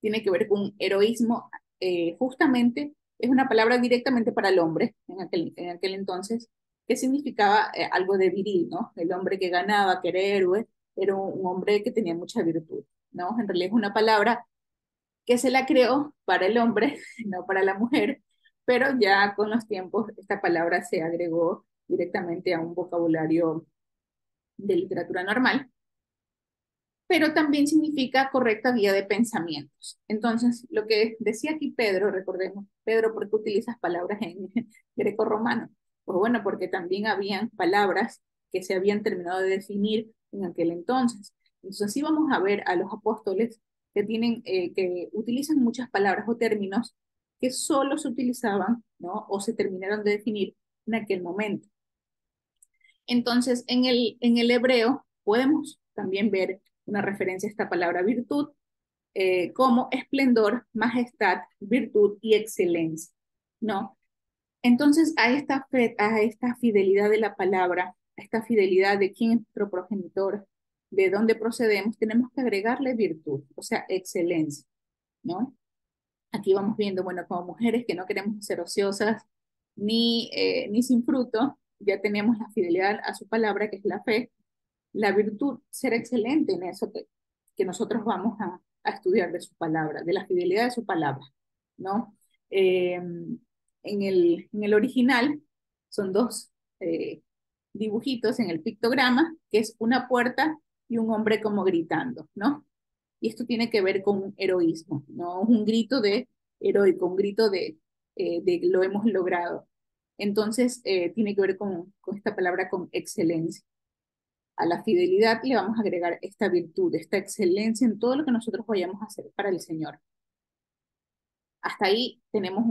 tiene que ver con heroísmo, justamente es una palabra directamente para el hombre en aquel entonces, que significaba algo de viril, ¿no? El hombre que ganaba, que era héroe, era un hombre que tenía mucha virtud, ¿no? En realidad es una palabra que se la creó para el hombre, no para la mujer, pero ya con los tiempos esta palabra se agregó directamente a un vocabulario de literatura normal, pero también significa correcta guía de pensamientos. Entonces, lo que decía aquí Pedro, recordemos, Pedro, ¿por qué utilizas palabras en greco-romano? Pues bueno, porque también habían palabras que se habían terminado de definir en aquel entonces. Entonces, sí vamos a ver a los apóstoles que tienen, que utilizan muchas palabras o términos que solo se utilizaban, ¿no? O se terminaron de definir en aquel momento. Entonces, en el hebreo podemos también ver una referencia a esta palabra virtud como esplendor, majestad, virtud y excelencia, ¿no? Entonces, a esta fidelidad de la palabra, a esta fidelidad de quién es nuestro progenitor, de dónde procedemos, tenemos que agregarle virtud, o sea, excelencia, ¿no? Aquí vamos viendo, bueno, como mujeres que no queremos ser ociosas ni sin fruto, ya tenemos la fidelidad a su palabra, que es la fe, la virtud, ser excelente en eso que nosotros vamos a estudiar de su palabra, de la fidelidad de su palabra, ¿no? En el original son dos dibujitos en el pictograma, que es una puerta y un hombre como gritando, ¿no? Y esto tiene que ver con un heroísmo, ¿no? Un grito de heroico, un grito de lo hemos logrado. Entonces, tiene que ver con esta palabra, con excelencia. A la fidelidad le vamos a agregar esta virtud, esta excelencia en todo lo que nosotros vayamos a hacer para el Señor. Hasta ahí tenemos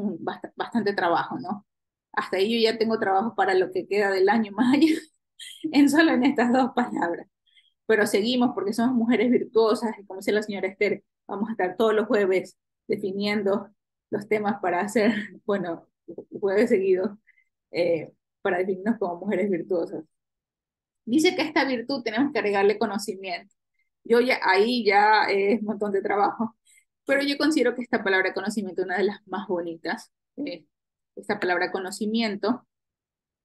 bastante trabajo, ¿no? Hasta ahí yo ya tengo trabajo para lo que queda del año más allá, en solo en estas dos palabras. Pero seguimos porque somos mujeres virtuosas y como dice la señora Esther, vamos a estar todos los jueves definiendo los temas para hacer, bueno, jueves seguidos, para definirnos como mujeres virtuosas. Dice que a esta virtud tenemos que agregarle conocimiento. Yo ya, ahí ya es un montón de trabajo, pero yo considero que esta palabra conocimiento es una de las más bonitas. Esta palabra conocimiento,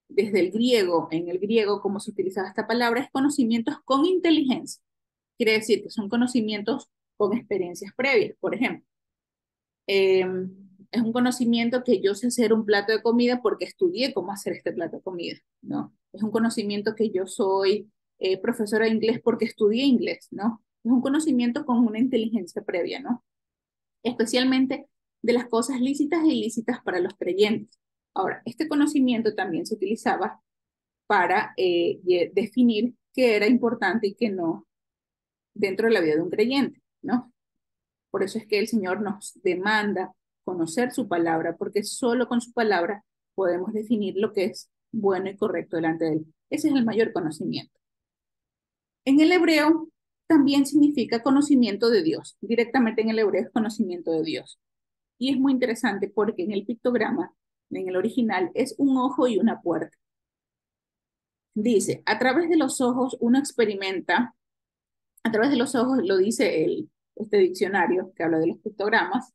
desde el griego, en el griego, como se utilizaba esta palabra, es conocimientos con inteligencia. Quiere decir que son conocimientos con experiencias previas. Por ejemplo, eh, es un conocimiento que yo sé hacer un plato de comida porque estudié cómo hacer este plato de comida, ¿no? Es un conocimiento que yo soy profesora de inglés porque estudié inglés, ¿no? Es un conocimiento con una inteligencia previa, ¿no? Especialmente de las cosas lícitas e ilícitas para los creyentes. Ahora, este conocimiento también se utilizaba para definir qué era importante y qué no dentro de la vida de un creyente, ¿no? Por eso es que el Señor nos demanda conocer su palabra, porque solo con su palabra podemos definir lo que es bueno y correcto delante de Él. Ese es el mayor conocimiento. En el hebreo también significa conocimiento de Dios. Directamente en el hebreo es conocimiento de Dios. Y es muy interesante porque en el pictograma, en el original, es un ojo y una puerta. Dice, a través de los ojos uno experimenta, a través de los ojos, lo dice este diccionario que habla de los pictogramas,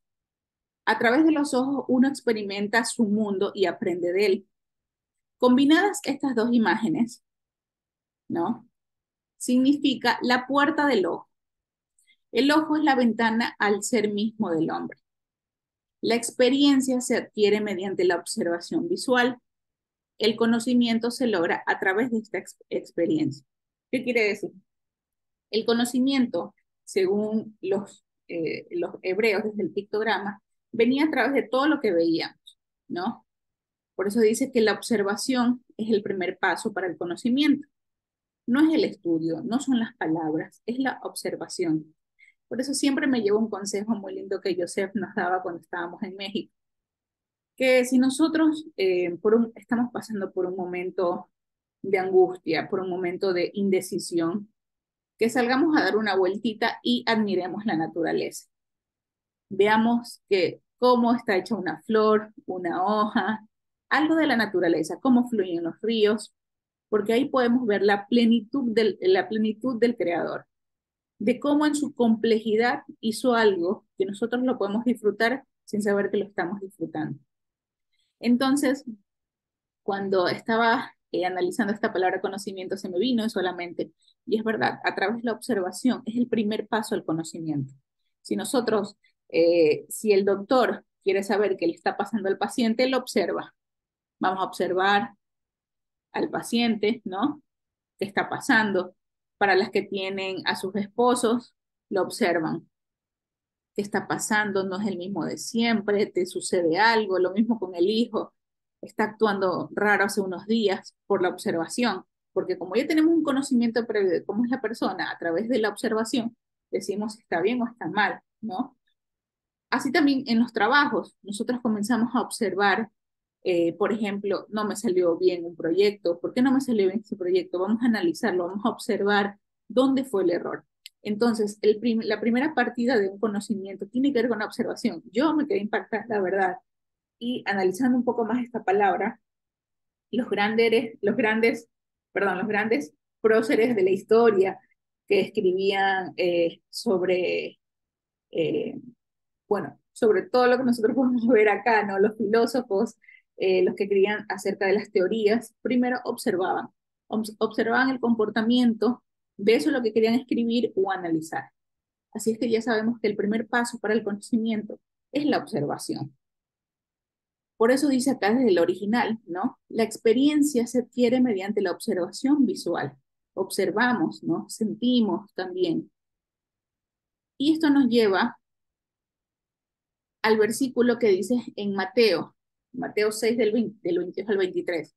a través de los ojos uno experimenta su mundo y aprende de él. Combinadas estas dos imágenes, ¿no? Significa la puerta del ojo. El ojo es la ventana al ser mismo del hombre. La experiencia se adquiere mediante la observación visual. El conocimiento se logra a través de esta experiencia. ¿Qué quiere decir? El conocimiento, según los hebreos desde el pictograma, venía a través de todo lo que veíamos, ¿no? Por eso dice que la observación es el primer paso para el conocimiento. No es el estudio, no son las palabras, es la observación. Por eso siempre me llevo un consejo muy lindo que Joseph nos daba cuando estábamos en México, que si nosotros estamos pasando por un momento de angustia, por un momento de indecisión, que salgamos a dar una vueltita y admiremos la naturaleza. Veamos que cómo está hecha una flor, una hoja, algo de la naturaleza, cómo fluyen los ríos, porque ahí podemos ver la plenitud del Creador, de cómo en su complejidad hizo algo que nosotros lo podemos disfrutar sin saber que lo estamos disfrutando. Entonces, cuando estaba analizando esta palabra conocimiento, se me vino solamente, y es verdad, a través de la observación es el primer paso al conocimiento. Si nosotros, si el doctor quiere saber qué le está pasando al paciente, lo observa. Vamos a observar al paciente, ¿no? ¿Qué está pasando? Para las que tienen a sus esposos, lo observan. ¿Qué está pasando? No es el mismo de siempre, te sucede algo, lo mismo con el hijo, está actuando raro hace unos días por la observación, porque como ya tenemos un conocimiento previo de cómo es la persona a través de la observación, decimos si está bien o está mal, ¿no? Así también en los trabajos, nosotros comenzamos a observar, por ejemplo, no me salió bien un proyecto, ¿por qué no me salió bien ese proyecto? Vamos a analizarlo, vamos a observar dónde fue el error. Entonces, la primera partida de un conocimiento tiene que ver con la observación. Yo me quedé impactada, la verdad, y analizando un poco más esta palabra, los grandes próceres de la historia que escribían eh, bueno, sobre todo lo que nosotros podemos ver acá, ¿no? Los filósofos, los que escribían acerca de las teorías, primero observaban el comportamiento de eso lo que querían escribir o analizar. Así es que ya sabemos que el primer paso para el conocimiento es la observación. Por eso dice acá desde el original, ¿no? La experiencia se adquiere mediante la observación visual. Observamos, ¿no? Sentimos también. Y esto nos lleva al versículo que dice en Mateo 6 del 22 al 23.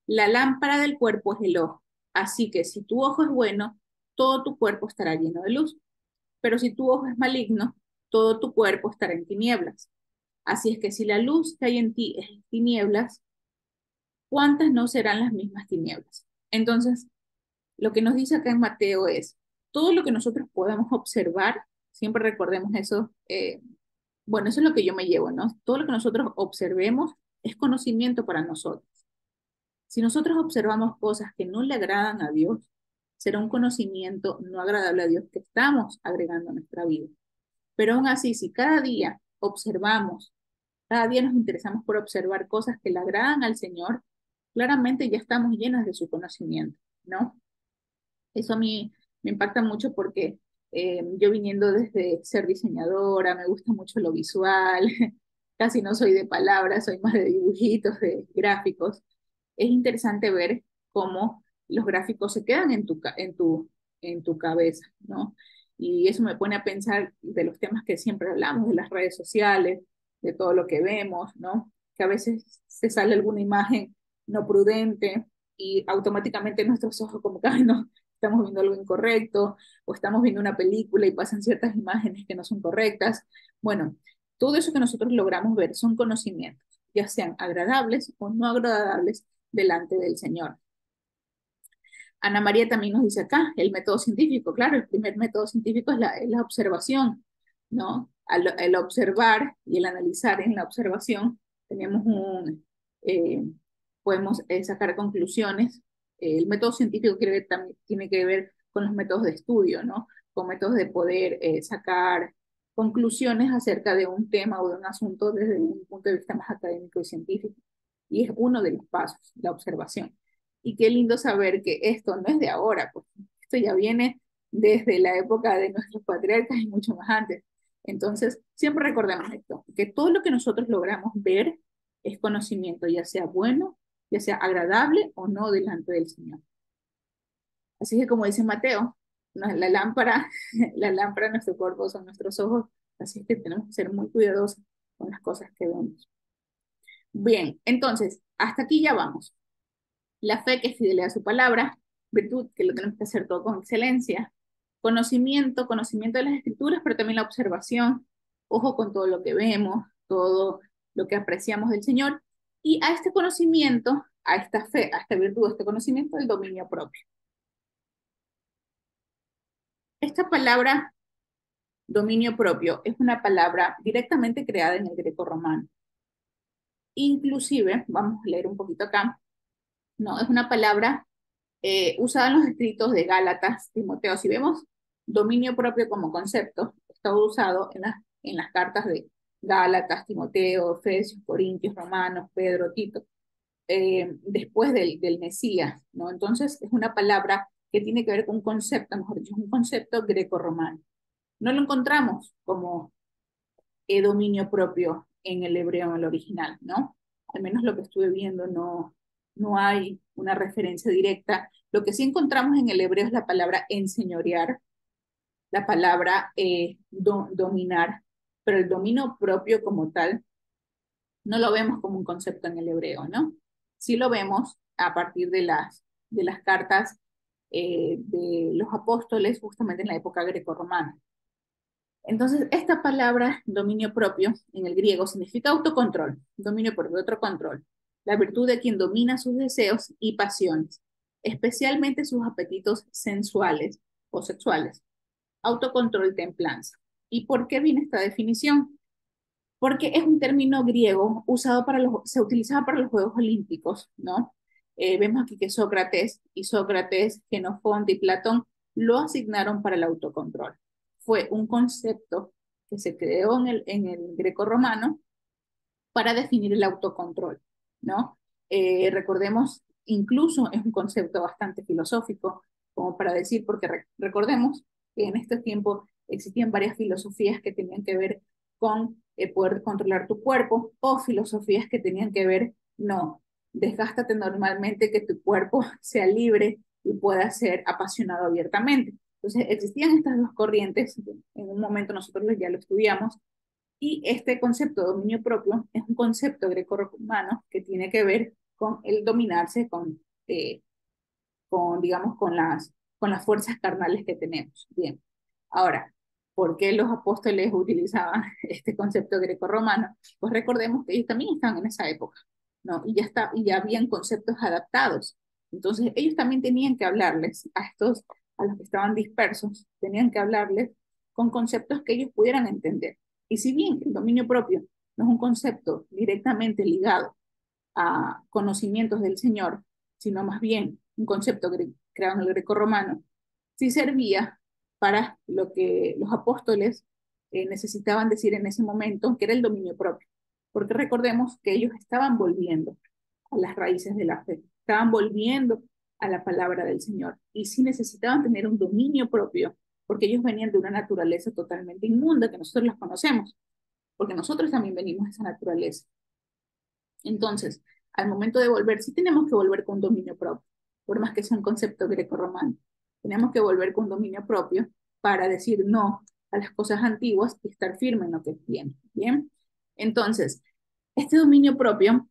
La lámpara del cuerpo es el ojo, así que si tu ojo es bueno, todo tu cuerpo estará lleno de luz, pero si tu ojo es maligno, todo tu cuerpo estará en tinieblas. Así es que si la luz que hay en ti es tinieblas, ¿cuántas no serán las mismas tinieblas? Entonces, lo que nos dice acá en Mateo es, todo lo que nosotros podamos observar, siempre recordemos eso, bueno, eso es lo que yo me llevo, ¿no? Todo lo que nosotros observemos es conocimiento para nosotros. Si nosotros observamos cosas que no le agradan a Dios, será un conocimiento no agradable a Dios que estamos agregando a nuestra vida. Pero aún así, si cada día observamos, cada día nos interesamos por observar cosas que le agradan al Señor, claramente ya estamos llenas de su conocimiento, ¿no? Eso a mí me impacta mucho porque yo viniendo desde ser diseñadora, me gusta mucho lo visual, casi no soy de palabras, soy más de dibujitos, de gráficos. Es interesante ver cómo los gráficos se quedan en tu cabeza, ¿no? Y eso me pone a pensar de los temas que siempre hablamos, de las redes sociales, de todo lo que vemos, ¿no? Que a veces se sale alguna imagen no prudente y automáticamente nuestros ojos como que, ay, no, estamos viendo algo incorrecto, o estamos viendo una película y pasan ciertas imágenes que no son correctas. Bueno, todo eso que nosotros logramos ver son conocimientos, ya sean agradables o no agradables delante del Señor. Ana María también nos dice acá, el método científico, claro, el primer método científico es la observación, ¿no? Al observar y el analizar en la observación, tenemos eh, podemos sacar conclusiones. El método científico también tiene que ver con los métodos de estudio, ¿no? Con métodos de poder sacar conclusiones acerca de un tema o de un asunto desde un punto de vista más académico y científico. Y es uno de los pasos, la observación. Y qué lindo saber que esto no es de ahora, pues esto ya viene desde la época de nuestros patriarcas y mucho más antes. Entonces, siempre recordemos esto, que todo lo que nosotros logramos ver es conocimiento, ya sea bueno, ya sea agradable o no delante del Señor. Así que como dice Mateo, la lámpara, la lámpara de nuestro cuerpo son nuestros ojos, así es que tenemos que ser muy cuidadosos con las cosas que vemos. Bien, entonces, hasta aquí ya vamos. La fe, que es fidelidad a su palabra; virtud, que lo tenemos que hacer todo con excelencia; conocimiento, conocimiento de las escrituras, pero también la observación, ojo con todo lo que vemos, todo lo que apreciamos del Señor, y a este conocimiento, a esta fe, a esta virtud, a este conocimiento, el dominio propio. Esta palabra, dominio propio, es una palabra directamente creada en el greco-romano. Inclusive, vamos a leer un poquito acá, no, es una palabra usada en los escritos de Gálatas, Timoteo. Si vemos dominio propio como concepto, está usado en las cartas de Gálatas, Timoteo, Efesios, Corintios, Romanos, Pedro, Tito, después del Mesías, ¿no? Entonces es una palabra que tiene que ver con un concepto, mejor dicho, un concepto greco-romano. No lo encontramos como dominio propio en el hebreo, en el original, ¿no? Al menos lo que estuve viendo, no hay una referencia directa. Lo que sí encontramos en el hebreo es la palabra enseñorear, la palabra dominar, pero el dominio propio como tal no lo vemos como un concepto en el hebreo, ¿no? Sí lo vemos a partir de las cartas de los apóstoles justamente en la época grecorromana. Entonces, esta palabra dominio propio en el griego significa autocontrol, dominio propio, otro control, la virtud de quien domina sus deseos y pasiones, especialmente sus apetitos sensuales o sexuales. Autocontrol, templanza. ¿Y por qué viene esta definición? Porque es un término griego usado se utilizaba para los Juegos Olímpicos, ¿no? Vemos aquí que Sócrates, Genofonte y Platón lo asignaron para el autocontrol. Fue un concepto que se creó en el greco-romano para definir el autocontrol, ¿no? Recordemos, incluso es un concepto bastante filosófico, como para decir, porque recordemos que en este tiempo existían varias filosofías que tenían que ver con poder controlar tu cuerpo, o filosofías que tenían que ver, no, desgástate normalmente, que tu cuerpo sea libre y pueda ser apasionado abiertamente. Entonces existían estas dos corrientes, en un momento nosotros ya lo estudiamos, y este concepto de dominio propio es un concepto greco-romano que tiene que ver con el dominarse, digamos, con las fuerzas carnales que tenemos. Bien, ahora, ¿por qué los apóstoles utilizaban este concepto greco-romano? Pues recordemos que ellos también estaban en esa época, ¿no? Y ya habían conceptos adaptados. Entonces, ellos también tenían que hablarles a los que estaban dispersos, tenían que hablarles con conceptos que ellos pudieran entender. Y si bien el dominio propio no es un concepto directamente ligado a conocimientos del Señor, sino más bien un concepto creado en el greco-romano, sí servía para lo que los apóstoles necesitaban decir en ese momento, que era el dominio propio. Porque recordemos que ellos estaban volviendo a las raíces de la fe, estaban volviendo a la palabra del Señor, y sí necesitaban tener un dominio propio, porque ellos venían de una naturaleza totalmente inmunda que nosotros las conocemos, porque nosotros también venimos de esa naturaleza. Entonces, al momento de volver, sí tenemos que volver con dominio propio, por más que sea un concepto greco-romano. Tenemos que volver con dominio propio para decir no a las cosas antiguas y estar firme en lo que viene. Bien, entonces, este dominio propio,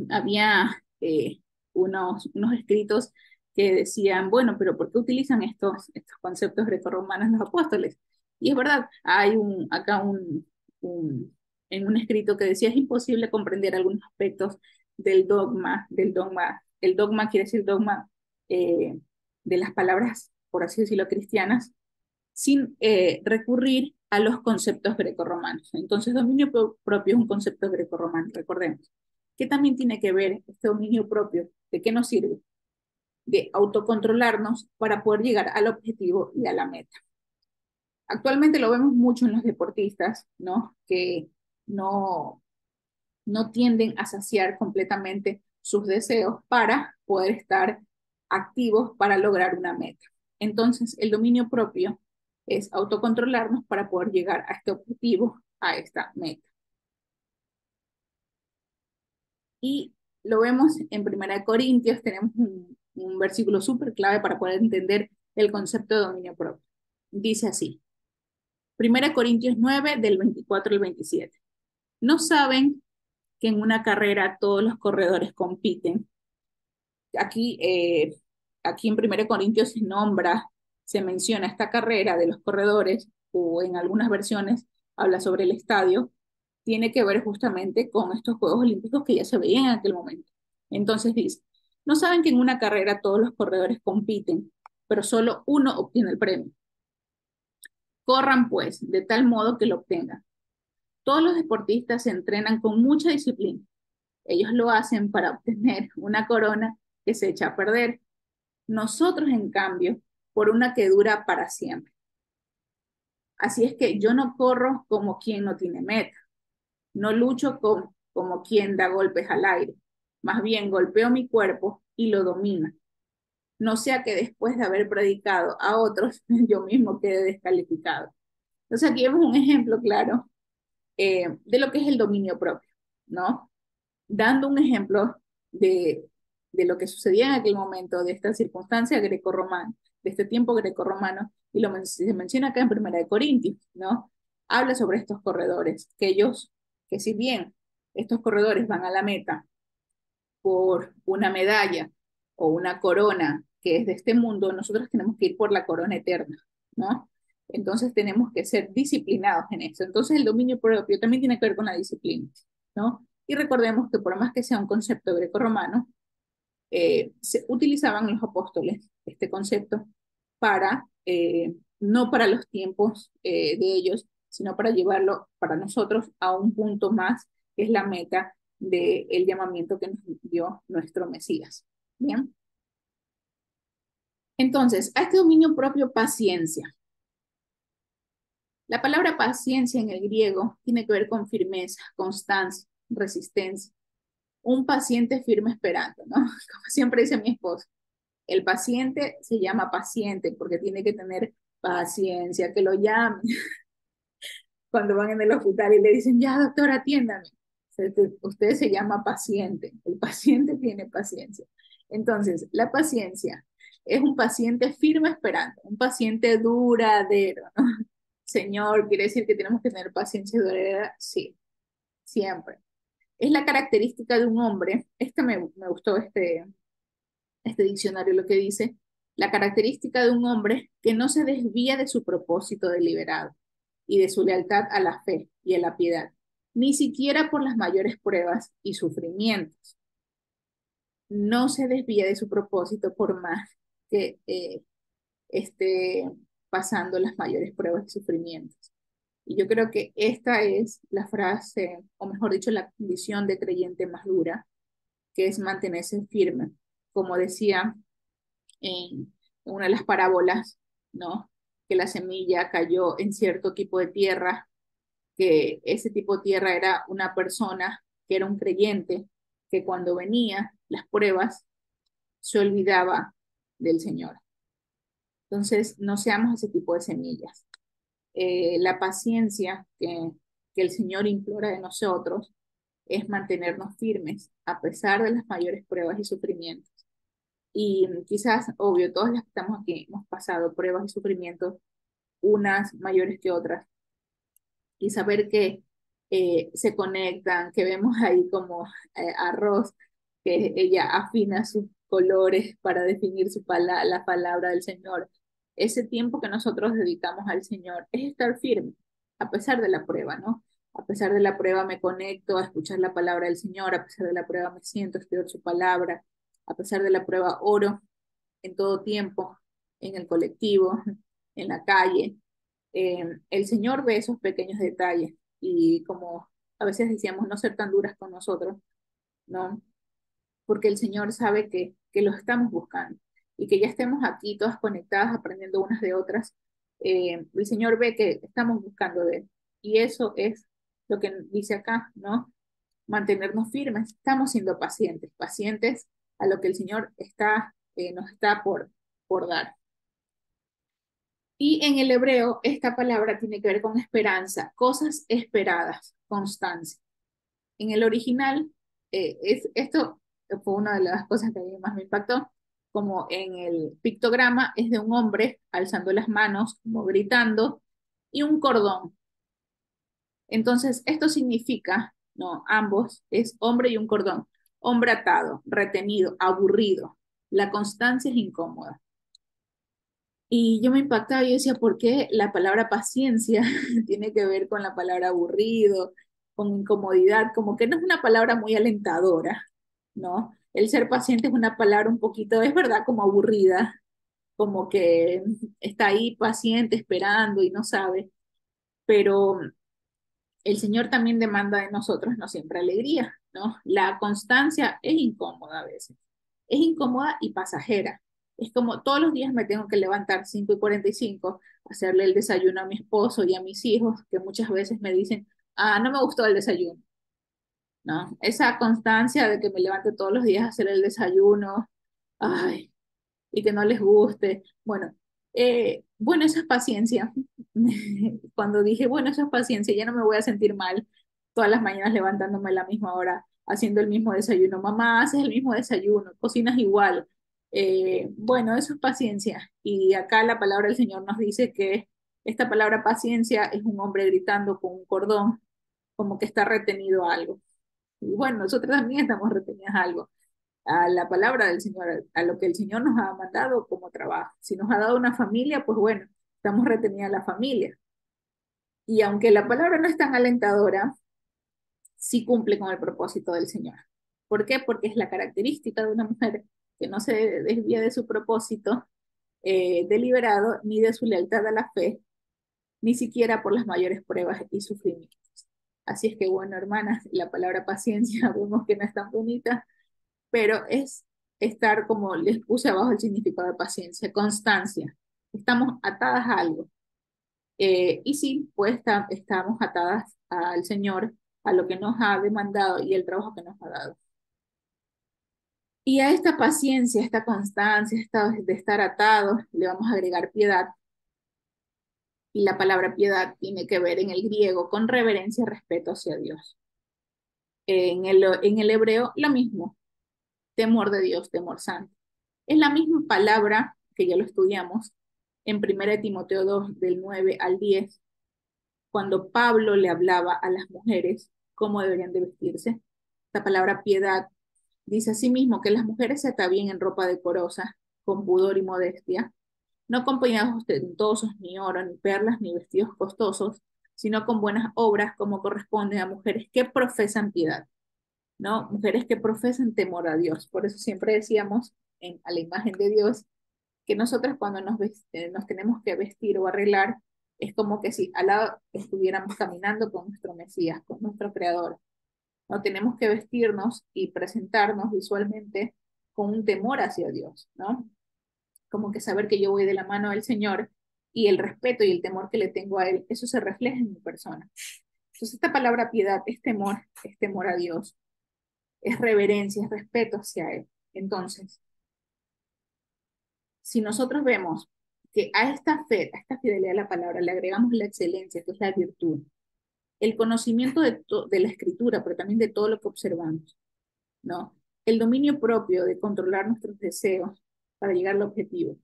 había unos escritos que decían, bueno, pero ¿por qué utilizan estos conceptos grecorromanos los apóstoles? Y es verdad, hay acá en un escrito que decía, es imposible comprender algunos aspectos del dogma. El dogma quiere decir dogma de las palabras, por así decirlo, cristianas, sin recurrir a los conceptos grecorromanos. Entonces, dominio propio es un concepto grecorromano, recordemos. ¿Qué también tiene que ver este dominio propio? ¿De qué nos sirve? De autocontrolarnos para poder llegar al objetivo y a la meta. Actualmente lo vemos mucho en los deportistas, ¿no? Que no, no tienden a saciar completamente sus deseos para poder estar activos para lograr una meta. Entonces, el dominio propio es autocontrolarnos para poder llegar a este objetivo, a esta meta. Y lo vemos en Primera de Corintios, tenemos un versículo súper clave para poder entender el concepto de dominio propio. Dice así, Primera de Corintios 9, del 24 al 27. ¿No saben que en una carrera todos los corredores compiten? Aquí, aquí en Primera de Corintios se nombra, se menciona esta carrera de los corredores, o en algunas versiones habla sobre el estadio, tiene que ver justamente con estos Juegos Olímpicos que ya se veían en aquel momento. Entonces dice, ¿no saben que en una carrera todos los corredores compiten, pero solo uno obtiene el premio? Corran pues, de tal modo que lo obtengan. Todos los deportistas se entrenan con mucha disciplina. Ellos lo hacen para obtener una corona que se echa a perder. Nosotros, en cambio, por una que dura para siempre. Así es que yo no corro como quien no tiene meta, no lucho como quien da golpes al aire, más bien golpeo mi cuerpo y lo domina. No sea que después de haber predicado a otros, yo mismo quede descalificado. Entonces aquí vemos un ejemplo claro de lo que es el dominio propio, ¿no? Dando un ejemplo de, de lo que sucedía en aquel momento, de esta circunstancia grecorromana, de este tiempo grecorromano, y se menciona acá en Primera de Corintios, ¿no? Habla sobre estos corredores, que si bien estos corredores van a la meta por una medalla o una corona que es de este mundo, nosotros tenemos que ir por la corona eterna, ¿no? Entonces tenemos que ser disciplinados en eso. Entonces el dominio propio también tiene que ver con la disciplina, ¿no? Y recordemos que por más que sea un concepto grecorromano, se utilizaban los apóstoles este concepto para, no para los tiempos de ellos, sino para llevarlo para nosotros a un punto más, que es la meta del llamamiento que nos dio nuestro Mesías. Bien. Entonces, a este dominio propio, paciencia. La palabra paciencia en el griego tiene que ver con firmeza, constancia, resistencia. Un paciente firme esperando, ¿no? Como siempre dice mi esposo, el paciente se llama paciente porque tiene que tener paciencia, que lo llamen cuando van en el hospital y le dicen, ya doctor, atiéndame. Usted se llama paciente, el paciente tiene paciencia. Entonces, la paciencia es un paciente firme esperando, un paciente duradero, ¿no? Señor, ¿quiere decir que tenemos que tener paciencia duradera? Sí, siempre. Es la característica de un hombre, me gustó este diccionario lo que dice, la característica de un hombre que no se desvía de su propósito deliberado y de su lealtad a la fe y a la piedad, ni siquiera por las mayores pruebas y sufrimientos. No se desvía de su propósito por más que esté pasando las mayores pruebas y sufrimientos. Y yo creo que esta es la frase, o mejor dicho, la condición de creyente más dura, que es mantenerse firme. Como decía en una de las parábolas, ¿no? Que la semilla cayó en cierto tipo de tierra, que ese tipo de tierra era una persona que era un creyente, que cuando venía las pruebas se olvidaba del Señor. Entonces, no seamos ese tipo de semillas. La paciencia que el Señor implora de nosotros es mantenernos firmes a pesar de las mayores pruebas y sufrimientos. Y quizás, obvio, todas las que estamos aquí hemos pasado pruebas y sufrimientos, unas mayores que otras, y saber que se conectan, que vemos ahí como arroz, que ella afina colores para definir la palabra del Señor. Ese tiempo que nosotros dedicamos al Señor es estar firme, a pesar de la prueba, ¿no? A pesar de la prueba me conecto a escuchar la palabra del Señor, a pesar de la prueba me siento a estudiar su palabra, a pesar de la prueba oro en todo tiempo, en el colectivo, en la calle. El Señor ve esos pequeños detalles y como a veces decíamos, no ser tan duras con nosotros, ¿no? Porque el Señor sabe que los estamos buscando y que ya estemos aquí todas conectadas, aprendiendo unas de otras. El Señor ve que estamos buscando de Él y eso es lo que dice acá, ¿no? Mantenernos firmes, estamos siendo pacientes, pacientes a lo que el Señor nos está por dar. Y en el hebreo, esta palabra tiene que ver con esperanza, cosas esperadas, constancia. En el original, esto fue una de las cosas que a mí más me impactó, como en el pictograma es de un hombre alzando las manos, como gritando, y un cordón. Entonces, esto significa, no, ambos, es hombre y un cordón. Hombre atado, retenido, aburrido. La constancia es incómoda. Y yo me impactaba y yo decía, ¿por qué la palabra paciencia tiene que ver con la palabra aburrido, con incomodidad? Como que no es una palabra muy alentadora, ¿no? El ser paciente es una palabra un poquito, es verdad, como aburrida, como que está ahí paciente, esperando y no sabe, pero el Señor también demanda de nosotros no siempre alegría, ¿no? La constancia es incómoda a veces, es incómoda y pasajera. Es como todos los días me tengo que levantar 5:45, hacerle el desayuno a mi esposo y a mis hijos, que muchas veces me dicen, ah, no me gustó el desayuno, ¿no? Esa constancia de que me levante todos los días a hacer el desayuno, ay, y que no les guste. Bueno, esa es paciencia. Cuando dije, bueno, eso es paciencia, ya no me voy a sentir mal todas las mañanas levantándome a la misma hora, haciendo el mismo desayuno. Mamá, haces el mismo desayuno, cocinas igual. Bueno, eso es paciencia. Y acá la palabra del Señor nos dice que esta palabra paciencia es un hombre gritando con un cordón, como que está retenido algo. Y bueno, nosotros también estamos retenidas algo a la palabra del Señor, a lo que el Señor nos ha mandado como trabajo. Si nos ha dado una familia, pues bueno, estamos retenidas la familia. Y aunque la palabra no es tan alentadora, sí cumple con el propósito del Señor. ¿Por qué? Porque es la característica de una mujer que no se desvía de su propósito deliberado, ni de su lealtad a la fe, ni siquiera por las mayores pruebas y sufrimientos. Así es que, bueno, hermanas, la palabra paciencia vemos que no es tan bonita, pero es estar, como les puse abajo el significado de paciencia, constancia. Estamos atadas a algo. Y sí, pues estamos atadas al Señor, a lo que nos ha demandado y el trabajo que nos ha dado. Y a esta paciencia, esta constancia, de estar atados, le vamos a agregar piedad. Y la palabra piedad tiene que ver en el griego con reverencia y respeto hacia Dios. En el hebreo, lo mismo, temor de Dios, temor santo. Es la misma palabra que ya lo estudiamos en 1 Timoteo 2, del 9 al 10, cuando Pablo le hablaba a las mujeres cómo deberían de vestirse. Esta palabra piedad dice asimismo que las mujeres se atavíen en ropa decorosa, con pudor y modestia, no con peinados ostentosos, ni oro, ni perlas, ni vestidos costosos, sino con buenas obras como corresponde a mujeres que profesan piedad, ¿no? Mujeres que profesan temor a Dios. Por eso siempre decíamos a la imagen de Dios que nosotros cuando nos tenemos que vestir o arreglar, es como que si al lado estuviéramos caminando con nuestro Mesías, con nuestro Creador. No tenemos que vestirnos y presentarnos visualmente con un temor hacia Dios, ¿no? Como que saber que yo voy de la mano del Señor y el respeto y el temor que le tengo a Él, eso se refleja en mi persona. Entonces esta palabra piedad es temor a Dios, es reverencia, es respeto hacia Él. Entonces, si nosotros vemos que a esta fe, a esta fidelidad a la palabra, le agregamos la excelencia, que es la virtud, el conocimiento de la escritura, pero también de todo lo que observamos, ¿no? El dominio propio de controlar nuestros deseos para llegar al objetivo.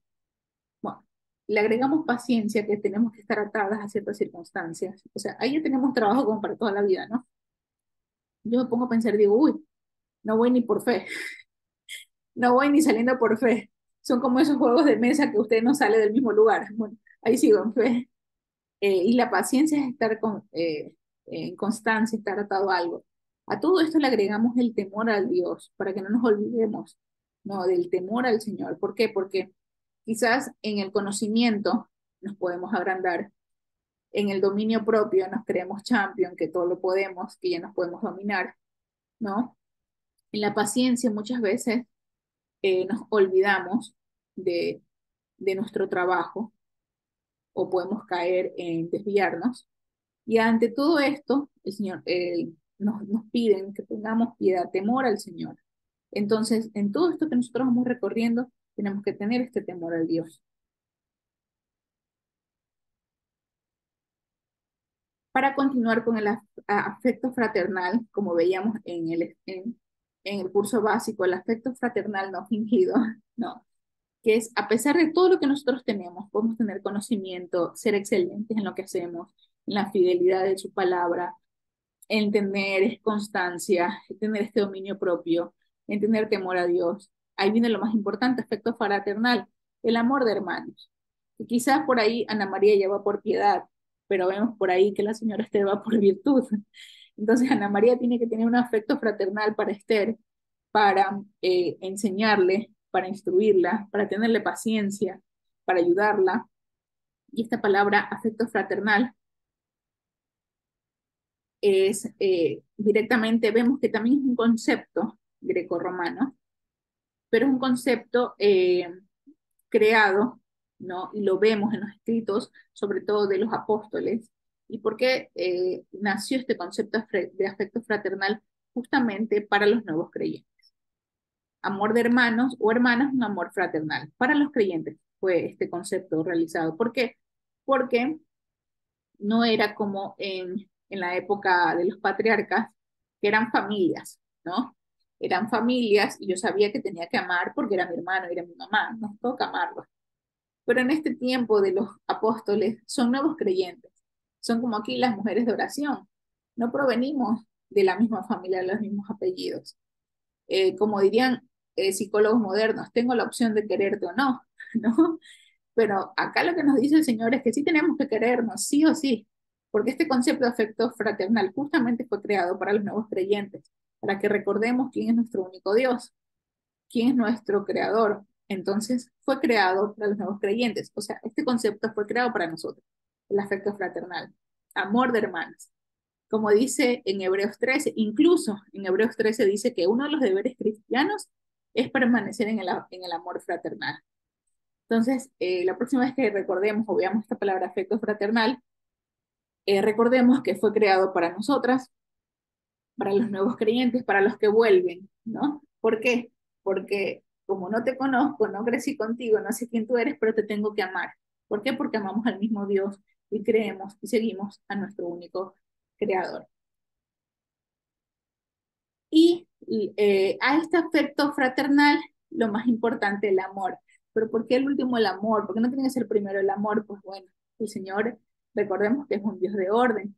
Bueno, le agregamos paciencia, que tenemos que estar atadas a ciertas circunstancias. O sea, ahí ya tenemos trabajo como para toda la vida, ¿no? Yo me pongo a pensar, digo, uy, no voy ni por fe. no voy ni saliendo por fe. Son como esos juegos de mesa que usted no sale del mismo lugar. Bueno, ahí sigo en fe. Y la paciencia es estar en constancia, estar atado a algo. A todo esto le agregamos el temor al Dios, para que no nos olvidemos, no, del temor al Señor. ¿Por qué? Porque quizás en el conocimiento nos podemos agrandar, en el dominio propio nos creemos champion, que todo lo podemos, que ya nos podemos dominar, ¿no? En la paciencia muchas veces nos olvidamos de, de nuestro trabajo o podemos caer en desviarnos. Y ante todo esto, el Señor nos piden que tengamos piedad, temor al Señor. Entonces, en todo esto que nosotros vamos recorriendo, tenemos que tener este temor al Dios. Para continuar con el afecto fraternal, como veíamos en el curso básico, el afecto fraternal no fingido, no, que es a pesar de todo lo que nosotros tenemos, podemos tener conocimiento, ser excelentes en lo que hacemos, en la fidelidad de su palabra, en tener constancia, en tener este dominio propio, en tener temor a Dios. Ahí viene lo más importante, afecto fraternal, el amor de hermanos. Y quizás por ahí Ana María ya va por piedad, pero vemos por ahí que la señora Esther va por virtud. Entonces Ana María tiene que tener un afecto fraternal para Esther, para enseñarle, para instruirla, para tenerle paciencia, para ayudarla. Y esta palabra afecto fraternal es directamente, vemos que también es un concepto grecorromano, pero es un concepto creado, ¿no? Y lo vemos en los escritos, sobre todo de los apóstoles. ¿Y por qué nació este concepto de afecto fraternal? Justamente para los nuevos creyentes. Amor de hermanos o hermanas, un amor fraternal. Para los creyentes fue este concepto realizado. ¿Por qué? Porque no era como en la época de los patriarcas, que eran familias, ¿no? Eran familias y yo sabía que tenía que amar porque era mi hermano, era mi mamá, nos toca amarlos. Pero en este tiempo de los apóstoles son nuevos creyentes, son como aquí las mujeres de oración, no provenimos de la misma familia, de los mismos apellidos. Como dirían psicólogos modernos, tengo la opción de quererte o no, ¿no? Pero acá lo que nos dice el Señor es que sí tenemos que querernos, sí o sí, porque este concepto de afecto fraternal justamente fue creado para los nuevos creyentes, para que recordemos quién es nuestro único Dios, quién es nuestro creador. Entonces fue creado para los nuevos creyentes, o sea, este concepto fue creado para nosotros, el afecto fraternal, amor de hermanos. Como dice en Hebreos 13, incluso en Hebreos 13 dice que uno de los deberes cristianos es permanecer en el amor fraternal. Entonces, la próxima vez que recordemos o veamos esta palabra afecto fraternal, recordemos que fue creado para nosotras, para los nuevos creyentes, para los que vuelven, ¿no? ¿Por qué? Porque como no te conozco, no crecí contigo, no sé quién tú eres, pero te tengo que amar. ¿Por qué? Porque amamos al mismo Dios y creemos y seguimos a nuestro único creador. Y a este afecto fraternal, lo más importante, el amor. Pero ¿por qué el último el amor? ¿Por qué no tiene que ser primero el amor? Pues bueno, el Señor, recordemos que es un Dios de orden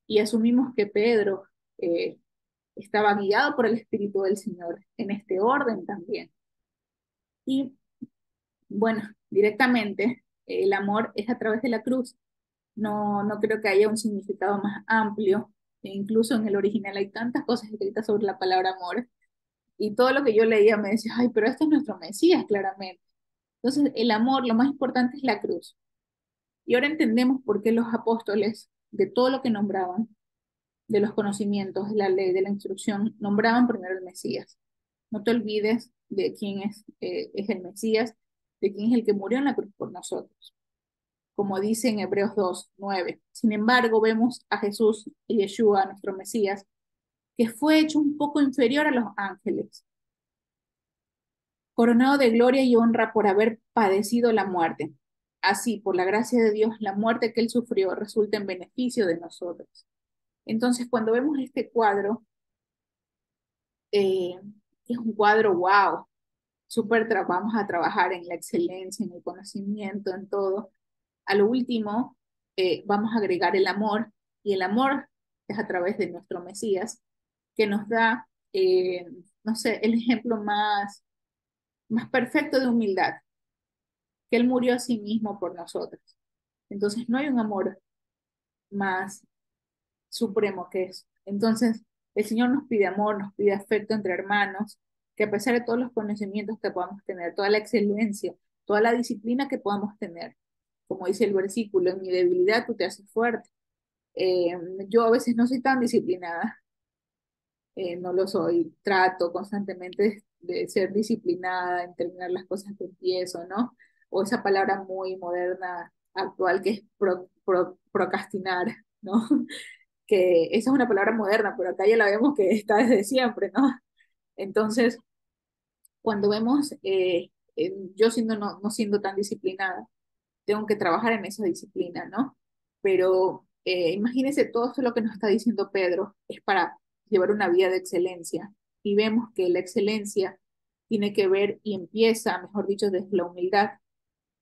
y asumimos que Pedro estaba guiado por el Espíritu del Señor en este orden también. Y bueno, directamente el amor es a través de la cruz. No, no creo que haya un significado más amplio. E incluso en el original hay tantas cosas escritas sobre la palabra amor. Y todo lo que yo leía me decía, ay, pero este es nuestro Mesías, claramente. Entonces, el amor, lo más importante es la cruz. Y ahora entendemos por qué los apóstoles, de todo lo que nombraban, de los conocimientos, de la ley, de la instrucción, nombraban primero el Mesías. No te olvides de quién es el Mesías, de quién es el que murió en la cruz por nosotros. Como dice en Hebreos 2:9. Sin embargo, vemos a Jesús, el Yeshua, nuestro Mesías, que fue hecho un poco inferior a los ángeles, coronado de gloria y honra por haber padecido la muerte. Así, por la gracia de Dios, la muerte que él sufrió resulta en beneficio de nosotros. Entonces, cuando vemos este cuadro, eh, es un cuadro, wow, vamos a trabajar en la excelencia, en el conocimiento, en todo. A lo último, vamos a agregar el amor, y el amor es a través de nuestro Mesías, que nos da, no sé, el ejemplo más más perfecto de humildad, que Él murió a sí mismo por nosotros. Entonces no hay un amor más supremo que eso. Entonces el Señor nos pide amor, nos pide afecto entre hermanos, que a pesar de todos los conocimientos que podamos tener, toda la excelencia, toda la disciplina que podamos tener, como dice el versículo, en mi debilidad tú te haces fuerte. Eh, yo a veces no soy tan disciplinada, no lo soy, trato constantemente de ser disciplinada en terminar las cosas que empiezo, ¿no? O esa palabra muy moderna, actual, que es procrastinar, ¿no? Que esa es una palabra moderna, pero acá ya la vemos que está desde siempre, ¿no? Entonces, cuando vemos, yo siendo no siendo tan disciplinada, tengo que trabajar en esa disciplina, ¿no? Pero imagínense todo esto lo que nos está diciendo Pedro, es para llevar una vida de excelencia. Y vemos que la excelencia tiene que ver y empieza, mejor dicho, desde la humildad,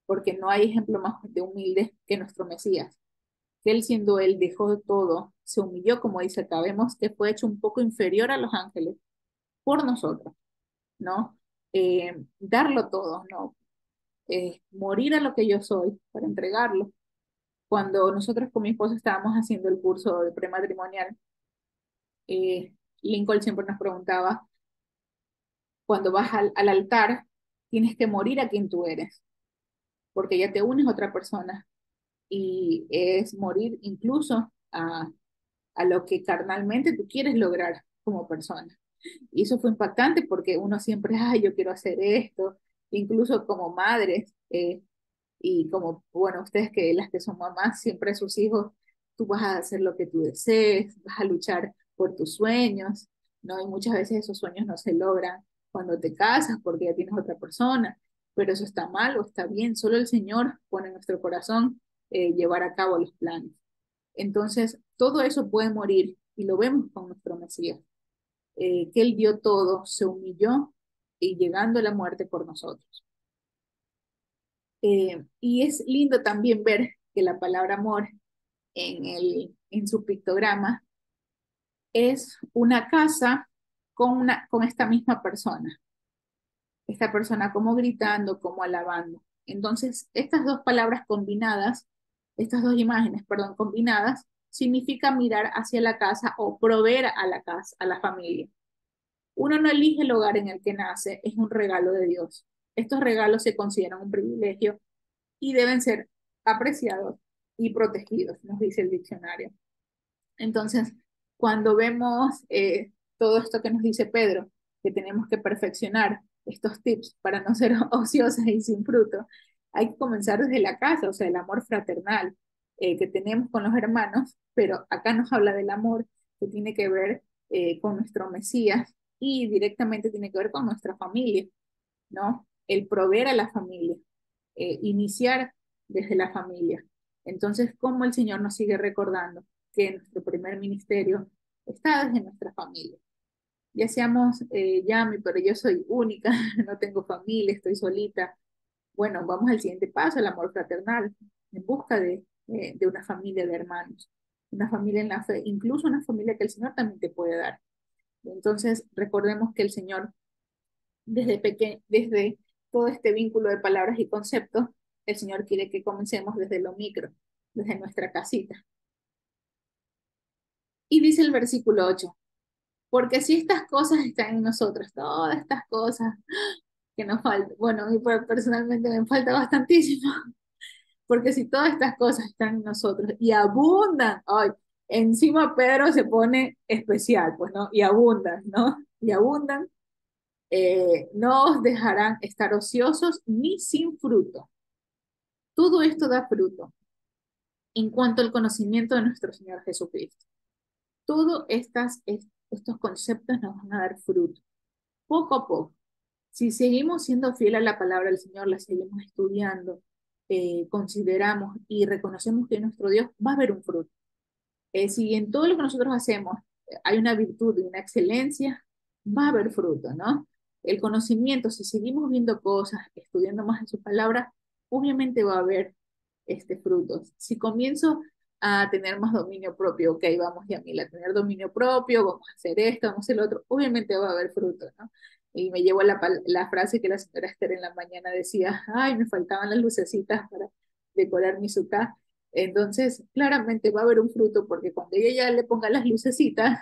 porque no hay ejemplo más de humilde que nuestro Mesías. Que él siendo él dejó todo, se humilló, como dice acá, vemos que fue hecho un poco inferior a los ángeles por nosotros, ¿no? Darlo todo, ¿no? Morir a lo que yo soy para entregarlo. Cuando nosotros con mi esposo estábamos haciendo el curso de prematrimonial, Lincoln siempre nos preguntaba, cuando vas al altar, tienes que morir a quien tú eres, porque ya te unes a otra persona y es morir incluso a lo que carnalmente tú quieres lograr como persona. Y eso fue impactante porque uno siempre, ay, yo quiero hacer esto, incluso como madres, y como, bueno, ustedes que las que son mamás, siempre sus hijos, tú vas a hacer lo que tú desees, vas a luchar por tus sueños, ¿no? Y muchas veces esos sueños no se logran cuando te casas porque ya tienes otra persona, pero eso está mal o está bien, solo el Señor pone en nuestro corazón llevar a cabo los planes. Entonces, todo eso puede morir y lo vemos con nuestro Mesías, que Él dio todo, se humilló y llegando a la muerte por nosotros. Y es lindo también ver que la palabra amor en su pictograma es una casa con esta misma persona, esta persona como gritando, como alabando. Entonces, estas dos palabras combinadas, estas dos imágenes, perdón, combinadas, significa mirar hacia la casa o proveer a la casa, a la familia. Uno no elige el hogar en el que nace, es un regalo de Dios. Estos regalos se consideran un privilegio y deben ser apreciados y protegidos, nos dice el diccionario. Entonces, cuando vemos todo esto que nos dice Pedro, que tenemos que perfeccionar estos tips para no ser ociosas y sin fruto, hay que comenzar desde la casa, o sea, el amor fraternal que tenemos con los hermanos, pero acá nos habla del amor que tiene que ver con nuestro Mesías y directamente tiene que ver con nuestra familia, ¿no? El proveer a la familia, iniciar desde la familia. Entonces, ¿cómo el Señor nos sigue recordando que nuestro primer ministerio está desde nuestra familia? Ya seamos, Yami, pero yo soy única, no tengo familia, estoy solita. Bueno, vamos al siguiente paso, el amor fraternal, en busca de una familia de hermanos, una familia en la fe, incluso una familia que el Señor también te puede dar. Entonces, recordemos que el Señor desde pequeño, desde todo este vínculo de palabras y conceptos, el Señor quiere que comencemos desde lo micro, desde nuestra casita. Y dice el versículo 8, porque si estas cosas están en nosotros, todas estas cosas que nos faltan, bueno, a mí personalmente me falta bastantísimo, porque si todas estas cosas están en nosotros y abundan, ay, encima Pedro se pone especial, pues, ¿no? Y abundan, ¿no? Y abundan, no os dejarán estar ociosos ni sin fruto. Todo esto da fruto en cuanto al conocimiento de nuestro Señor Jesucristo. Todos estos conceptos nos van a dar fruto, poco a poco. Si seguimos siendo fieles a la palabra del Señor, la seguimos estudiando, consideramos y reconocemos que nuestro Dios va a haber un fruto. Si en todo lo que nosotros hacemos hay una virtud y una excelencia, va a haber fruto, ¿no? El conocimiento, si seguimos viendo cosas, estudiando más en su palabra, obviamente va a haber frutos. Si comienzo a tener más dominio propio, ok, vamos, Yamila, a tener dominio propio, vamos a hacer esto, vamos a hacer lo otro, obviamente va a haber fruto, ¿no? Y me llevo la frase que la señora Esther en la mañana decía, ay, me faltaban las lucecitas para decorar mi sucá. Entonces, claramente va a haber un fruto porque cuando ella ya le ponga las lucecitas,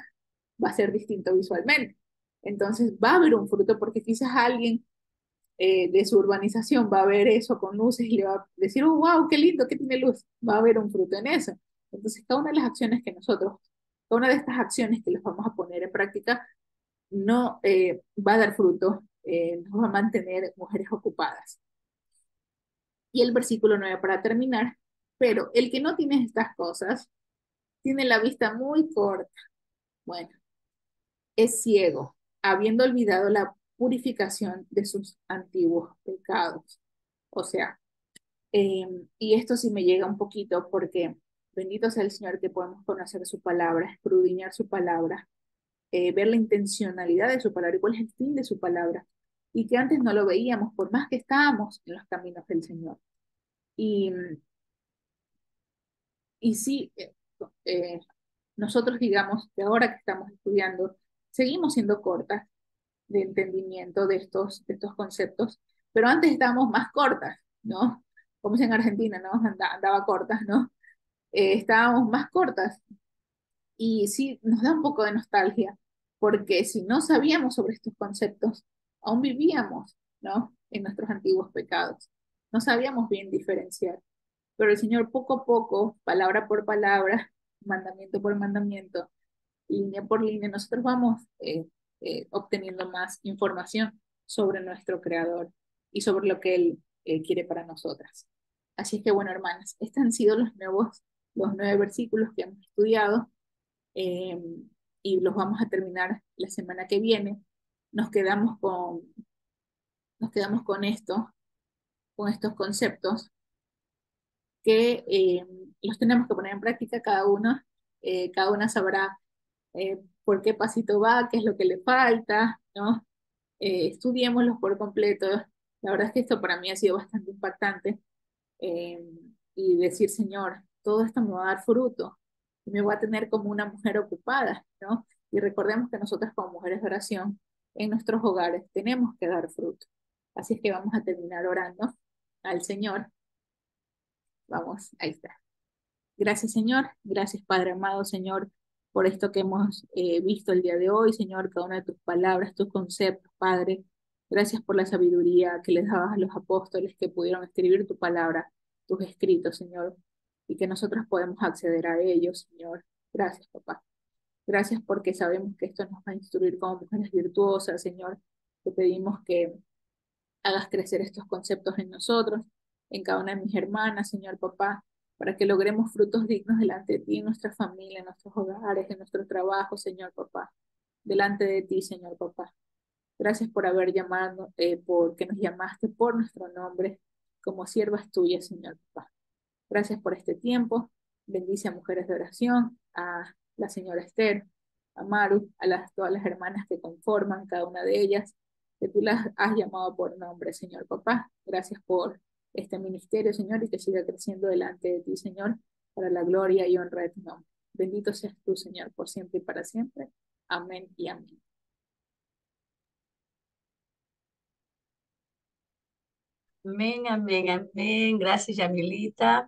va a ser distinto visualmente. Entonces, va a haber un fruto porque quizás alguien de su urbanización va a ver eso con luces y le va a decir, oh, wow, qué lindo, que tiene luz. Va a haber un fruto en eso. Entonces, cada una de las acciones que nosotros, cada una de estas acciones que les vamos a poner en práctica, no va a dar fruto, nos va a mantener mujeres ocupadas. Y el versículo 9 para terminar, pero el que no tiene estas cosas tiene la vista muy corta. Bueno, es ciego, habiendo olvidado la purificación de sus antiguos pecados. O sea, y esto sí me llega un poquito porque bendito sea el Señor que podemos conocer su palabra, escudriñar su palabra, ver la intencionalidad de su palabra y cuál es el fin de su palabra. Y que antes no lo veíamos, por más que estábamos en los caminos del Señor. Y, y sí, eh, nosotros digamos que ahora que estamos estudiando, seguimos siendo cortas de entendimiento de estos conceptos, pero antes estábamos más cortas, ¿no? Como es en Argentina, ¿no? Andaba cortas, ¿no? Estábamos más cortas y sí, nos da un poco de nostalgia, porque si no sabíamos sobre estos conceptos, aún vivíamos, ¿no? En nuestros antiguos pecados. No sabíamos bien diferenciar, pero el Señor poco a poco, palabra por palabra, mandamiento por mandamiento, línea por línea, nosotros vamos obteniendo más información sobre nuestro Creador y sobre lo que Él quiere para nosotras. Así es que, bueno, hermanas, estos han sido los 9 versículos que hemos estudiado eh, y los vamos a terminar la semana que viene. Nos quedamos con, nos quedamos con estos conceptos que los tenemos que poner en práctica cada una sabrá por qué pasito va, qué es lo que le falta, ¿no? Estudiémoslos por completo. La verdad es que esto para mí ha sido bastante impactante eh, y decir, Señor, todo esto me va a dar fruto y me va a tener como una mujer ocupada, ¿no? Y recordemos que nosotras como mujeres de oración en nuestros hogares tenemos que dar fruto. Así es que vamos a terminar orando al Señor. Vamos, ahí está. Gracias, Señor. Gracias, Padre amado, Señor, por esto que hemos visto el día de hoy, Señor, cada una de tus palabras, tus conceptos, Padre. Gracias por la sabiduría que les dabas a los apóstoles que pudieron escribir tu palabra, tus escritos, Señor, y que nosotros podemos acceder a ellos, Señor. Gracias, papá. Gracias porque sabemos que esto nos va a instruir como mujeres virtuosas, Señor. Te pedimos que hagas crecer estos conceptos en nosotros, en cada una de mis hermanas, Señor papá, para que logremos frutos dignos delante de ti, en nuestra familia, en nuestros hogares, en nuestro trabajo, Señor papá, delante de ti, Señor papá. Gracias por haber llamado, porque nos llamaste por nuestro nombre como siervas tuyas, Señor papá. Gracias por este tiempo. Bendice a Mujeres de Oración, a la señora Esther, a Maru, todas las hermanas que conforman cada una de ellas, que tú las has llamado por nombre, Señor papá. Gracias por este ministerio, Señor, y que siga creciendo delante de ti, Señor, para la gloria y honra de tu nombre. Bendito seas tú, Señor, por siempre y para siempre. Amén y amén. Amén, amén, amén. Gracias, Yamilita.